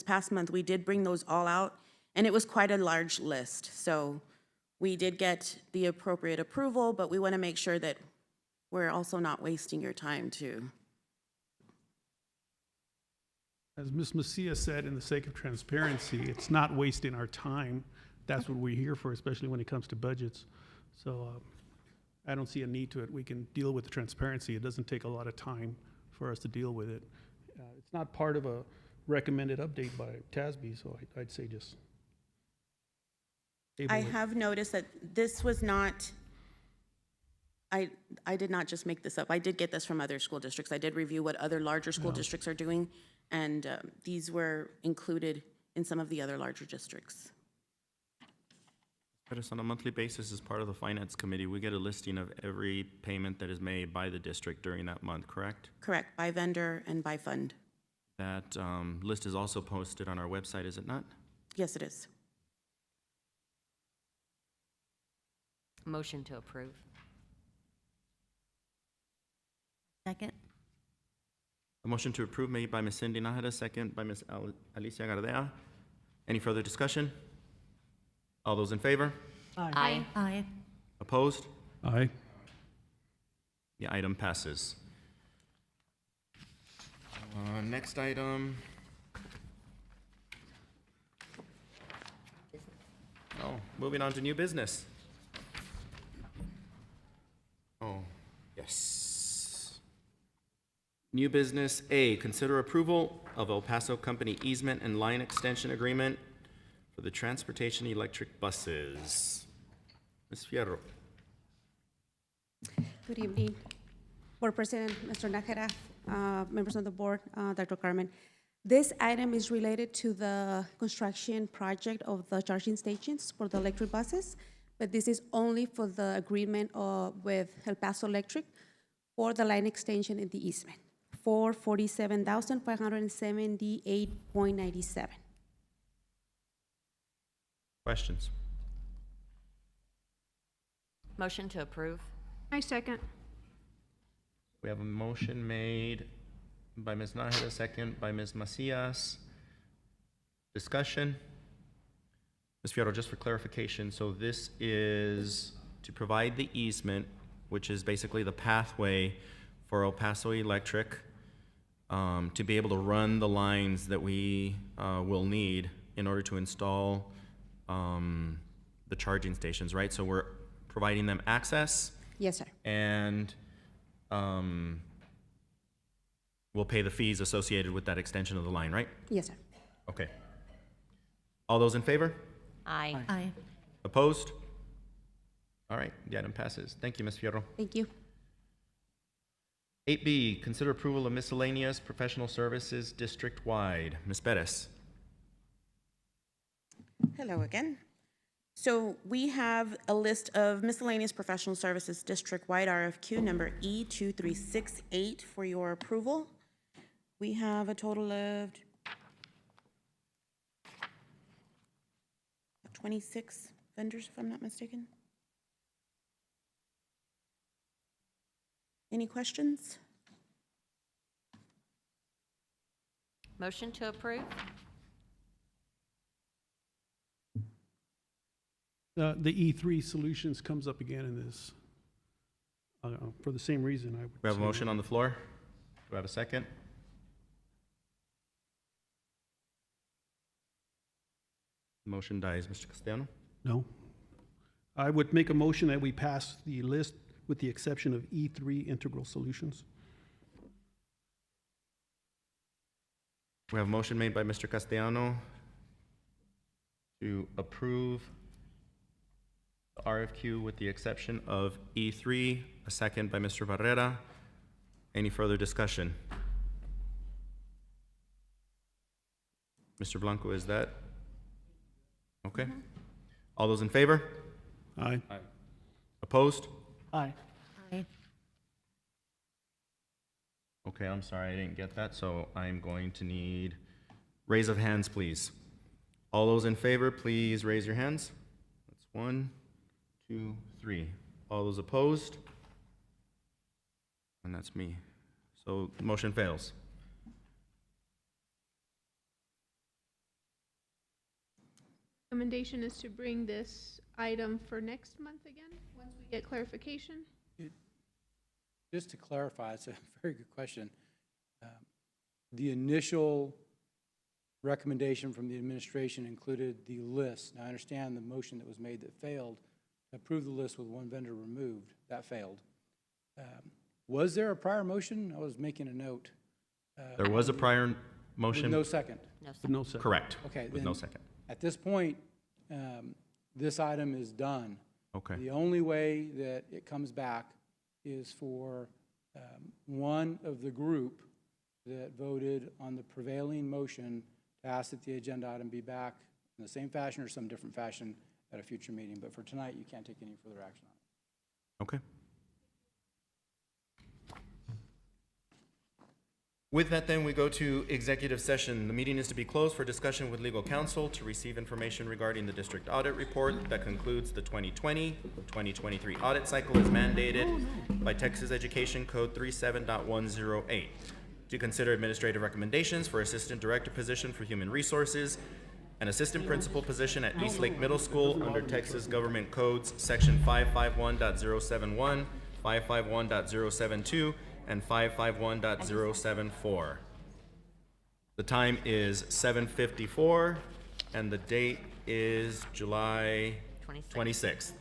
[SPEAKER 2] past month, we did bring those all out, and it was quite a large list. So we did get the appropriate approval, but we want to make sure that we're also not wasting your time too.
[SPEAKER 18] As Ms. Macia said, in the sake of transparency, it's not wasting our time. That's what we're here for, especially when it comes to budgets. So I don't see a need to it. We can deal with the transparency. It doesn't take a lot of time for us to deal with it. It's not part of a recommended update by TASB, so I'd say just table
[SPEAKER 2] I
[SPEAKER 18] it.
[SPEAKER 2] have noticed that this was not, I did not just make this up. I did get this from other school districts. I did review what other larger school districts are doing, and these were included in some of the other larger districts.
[SPEAKER 1] But it's on a monthly basis as part of the finance committee. We get a listing of every payment that is made by the district during that month, correct?
[SPEAKER 2] Correct, by vendor and by fund.
[SPEAKER 1] That list is also posted on our website, is it not?
[SPEAKER 2] Yes, it is.
[SPEAKER 20] Motion to approve.
[SPEAKER 13] Second?
[SPEAKER 1] A motion to approve made by Ms. Cindy Nájera, second by Ms. Alicia Gardea. Any further discussion? All those in favor?
[SPEAKER 20] Aye.
[SPEAKER 13] Aye.
[SPEAKER 1] Opposed?
[SPEAKER 18] Aye.
[SPEAKER 1] The item passes. Next item. Oh, moving on to new business. Oh, yes. New business A, consider approval of El Paso Company easement and line extension agreement for the transportation electric buses. Ms. Fierro.
[SPEAKER 17] Good evening, Board President, Mr. Nájera, members of the board, Dr. Carmen. This item is related to the construction project of the charging stations for the electric buses, but this is only for the agreement with El Paso Electric for the line extension in the easement for $47,578.97.
[SPEAKER 1] Questions?
[SPEAKER 20] Motion to approve.
[SPEAKER 16] I second.
[SPEAKER 1] We have a motion made by Ms. Nájera, second by Ms. Macias. Discussion? Ms. Fierro, just for clarification, so this is to provide the easement, which is basically the pathway for El Paso Electric to be able to run the lines that we will need in order to install the charging stations, right? So we're providing them access.
[SPEAKER 17] Yes, sir.
[SPEAKER 1] And we'll pay the fees associated with that extension of the line, right?
[SPEAKER 17] Yes, sir.
[SPEAKER 1] Okay. All those in favor?
[SPEAKER 20] Aye.
[SPEAKER 13] Aye.
[SPEAKER 1] Opposed? All right, the item passes. Thank you, Ms. Fierro.
[SPEAKER 17] Thank you.
[SPEAKER 1] 8B, consider approval of miscellaneous professional services district-wide. Ms. Perez.
[SPEAKER 2] Hello again. So we have a list of miscellaneous professional services district-wide RFQ number E2368 for your approval. We have a total of 26 vendors, if I'm not mistaken. Any questions?
[SPEAKER 20] Motion to approve.
[SPEAKER 18] The E3 solutions comes up again in this, for the same reason. I would
[SPEAKER 1] We have a
[SPEAKER 18] say
[SPEAKER 1] motion
[SPEAKER 18] no.
[SPEAKER 1] on the floor. Do I have a second? Motion dies. Mr. Castellano?
[SPEAKER 18] No. I would make a motion that we pass the list with the exception of E3 integral solutions.
[SPEAKER 1] We have a motion made by Mr. Castellano to approve the RFQ with the exception of E3, a second by Mr. Barrera. Any further discussion? Mr. Blanco, is that? Okay. All those in favor?
[SPEAKER 18] Aye.
[SPEAKER 1] Opposed?
[SPEAKER 10] Aye.
[SPEAKER 20] Aye.
[SPEAKER 1] Okay, I'm sorry, I didn't get that, so I'm going to need raise of hands, please. All those in favor, please raise your hands. That's 1, 2, 3. All those opposed? And that's me. So the motion fails.
[SPEAKER 16] Recommendation is to bring this item for next month again, once we get clarification.
[SPEAKER 5] Just to clarify, it's a very good question. The initial recommendation from the administration included the list. Now, I understand the motion that was made that failed, to approve the list with one vendor removed. That failed. Was there a prior motion? I was making a note.
[SPEAKER 1] There was a prior motion.
[SPEAKER 5] With no second?
[SPEAKER 18] No second.
[SPEAKER 1] Correct.
[SPEAKER 5] Okay.
[SPEAKER 1] With
[SPEAKER 5] then
[SPEAKER 1] no second.
[SPEAKER 5] At this point, this item is done.
[SPEAKER 1] Okay.
[SPEAKER 5] The only way that it comes back is for one of the group that voted on the prevailing motion to ask that the agenda item be back in the same fashion or some different fashion at a future meeting. But for tonight, you can't take any further action on it.
[SPEAKER 1] Okay. With that, then, we go to executive session. The meeting is to be closed for discussion with legal counsel to receive information regarding the district audit report that concludes the 2020-2023 audit cycle as mandated by Texas Education Code 37.108. To consider administrative recommendations for assistant director position for human resources, an assistant principal position at Eastlake Middle School under Texas Government Codes Section 551.071, 551.072, and 551.074. The time is 7:54, and the date is July 26th.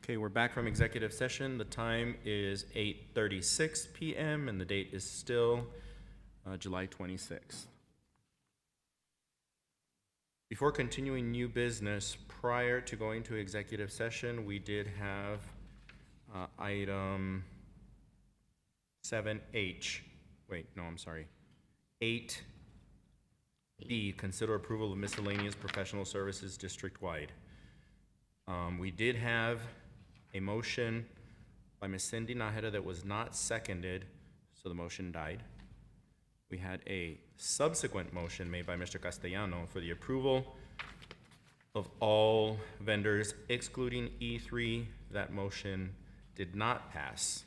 [SPEAKER 1] Okay, we're back from executive session. The time is 8:36 PM and the date is still July 26th. Before continuing new business, prior to going to executive session, we did have item 7H. Wait, no, I'm sorry. 8B, consider approval of miscellaneous professional services district-wide. We did have a motion by Ms. Cindy Nájera that was not seconded, so the motion died. We had a subsequent motion made by Mr. Castellano for the approval of all vendors excluding E3. That motion did not pass.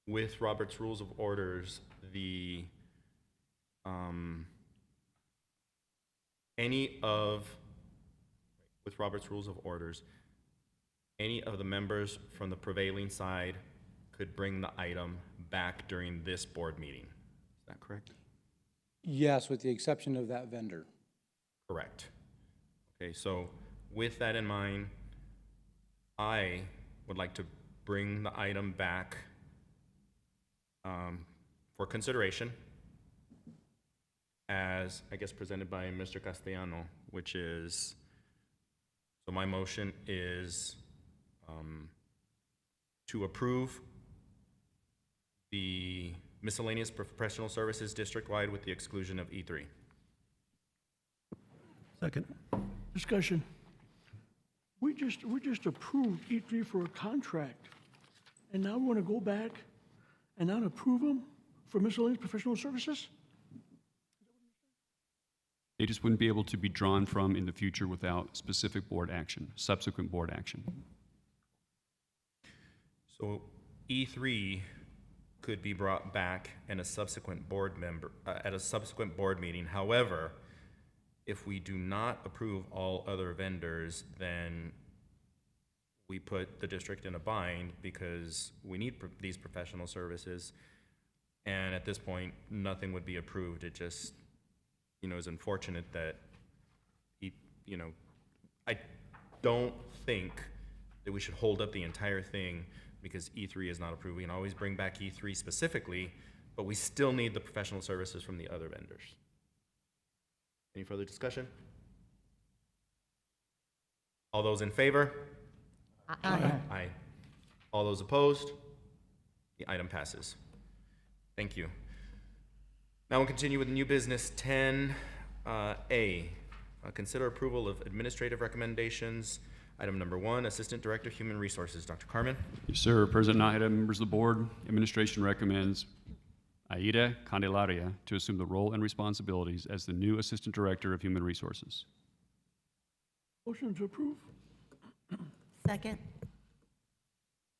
[SPEAKER 1] With Robert's Rules of Orders, with Robert's Rules of Orders, any of the members from the prevailing side could bring the item back during this board meeting. Is that correct?
[SPEAKER 5] Yes, with the exception of that vendor.
[SPEAKER 1] Correct. Okay, so with that in mind, I would like to bring the item back for consideration as, I guess, presented by Mr. Castellano, which is, so my motion is to approve the miscellaneous professional services district-wide with the exclusion of E3.
[SPEAKER 6] Second. Discussion. We just approved E3 for a contract, and now we want to go back and not approve them for miscellaneous professional services?
[SPEAKER 3] They just wouldn't be able to be drawn from in the future without specific board action, subsequent board action.
[SPEAKER 1] So E3 could be brought back in a subsequent board member, at a subsequent board meeting. However, if we do not approve all other vendors, then we put the district in a bind because we need these professional services. And at this point, nothing would be approved. It just, is unfortunate that, I don't think that we should hold up the entire thing because E3 is not approved. We can always bring back E3 specifically, but we still need the professional services from the other vendors. Any further discussion? All those in favor?
[SPEAKER 20] Aye.
[SPEAKER 1] Aye. All those opposed? The item passes. Thank you. Now we'll continue with new business 10A. Consider approval of administrative recommendations. Item number 1, Assistant Director, Human Resources, Dr. Carmen.
[SPEAKER 3] Yes, sir. President Nájera, members of the board, administration recommends Aida Candelaria to assume the role and responsibilities as the new Assistant Director of Human Resources.
[SPEAKER 6] Motion to approve?
[SPEAKER 13] Second.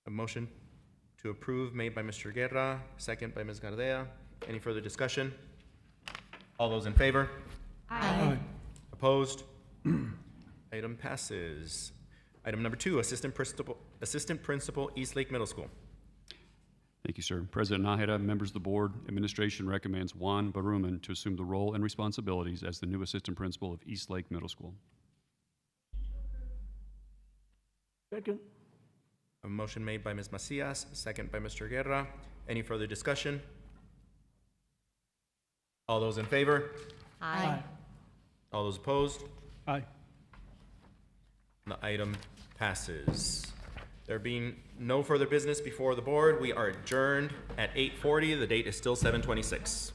[SPEAKER 1] A motion to approve made by Mr. Guerra, second by Ms. Gardea. Any further discussion? All those in favor?
[SPEAKER 13] Aye.
[SPEAKER 1] Opposed? Item passes. Item number 2, Assistant Principal, East Lake Middle School.
[SPEAKER 3] Thank you, sir. President Nájera, members of the board, administration recommends Juan Baruman to assume the role and responsibilities as the new Assistant Principal of East Lake Middle School.
[SPEAKER 6] Second.
[SPEAKER 1] A motion made by Ms. Macias, second by Mr. Guerra. Any further discussion? All those in favor?
[SPEAKER 20] Aye.
[SPEAKER 1] All those opposed?
[SPEAKER 6] Aye.
[SPEAKER 1] The item passes. There being no further business before the board, we are adjourned at 8:40. The date is still 7/26.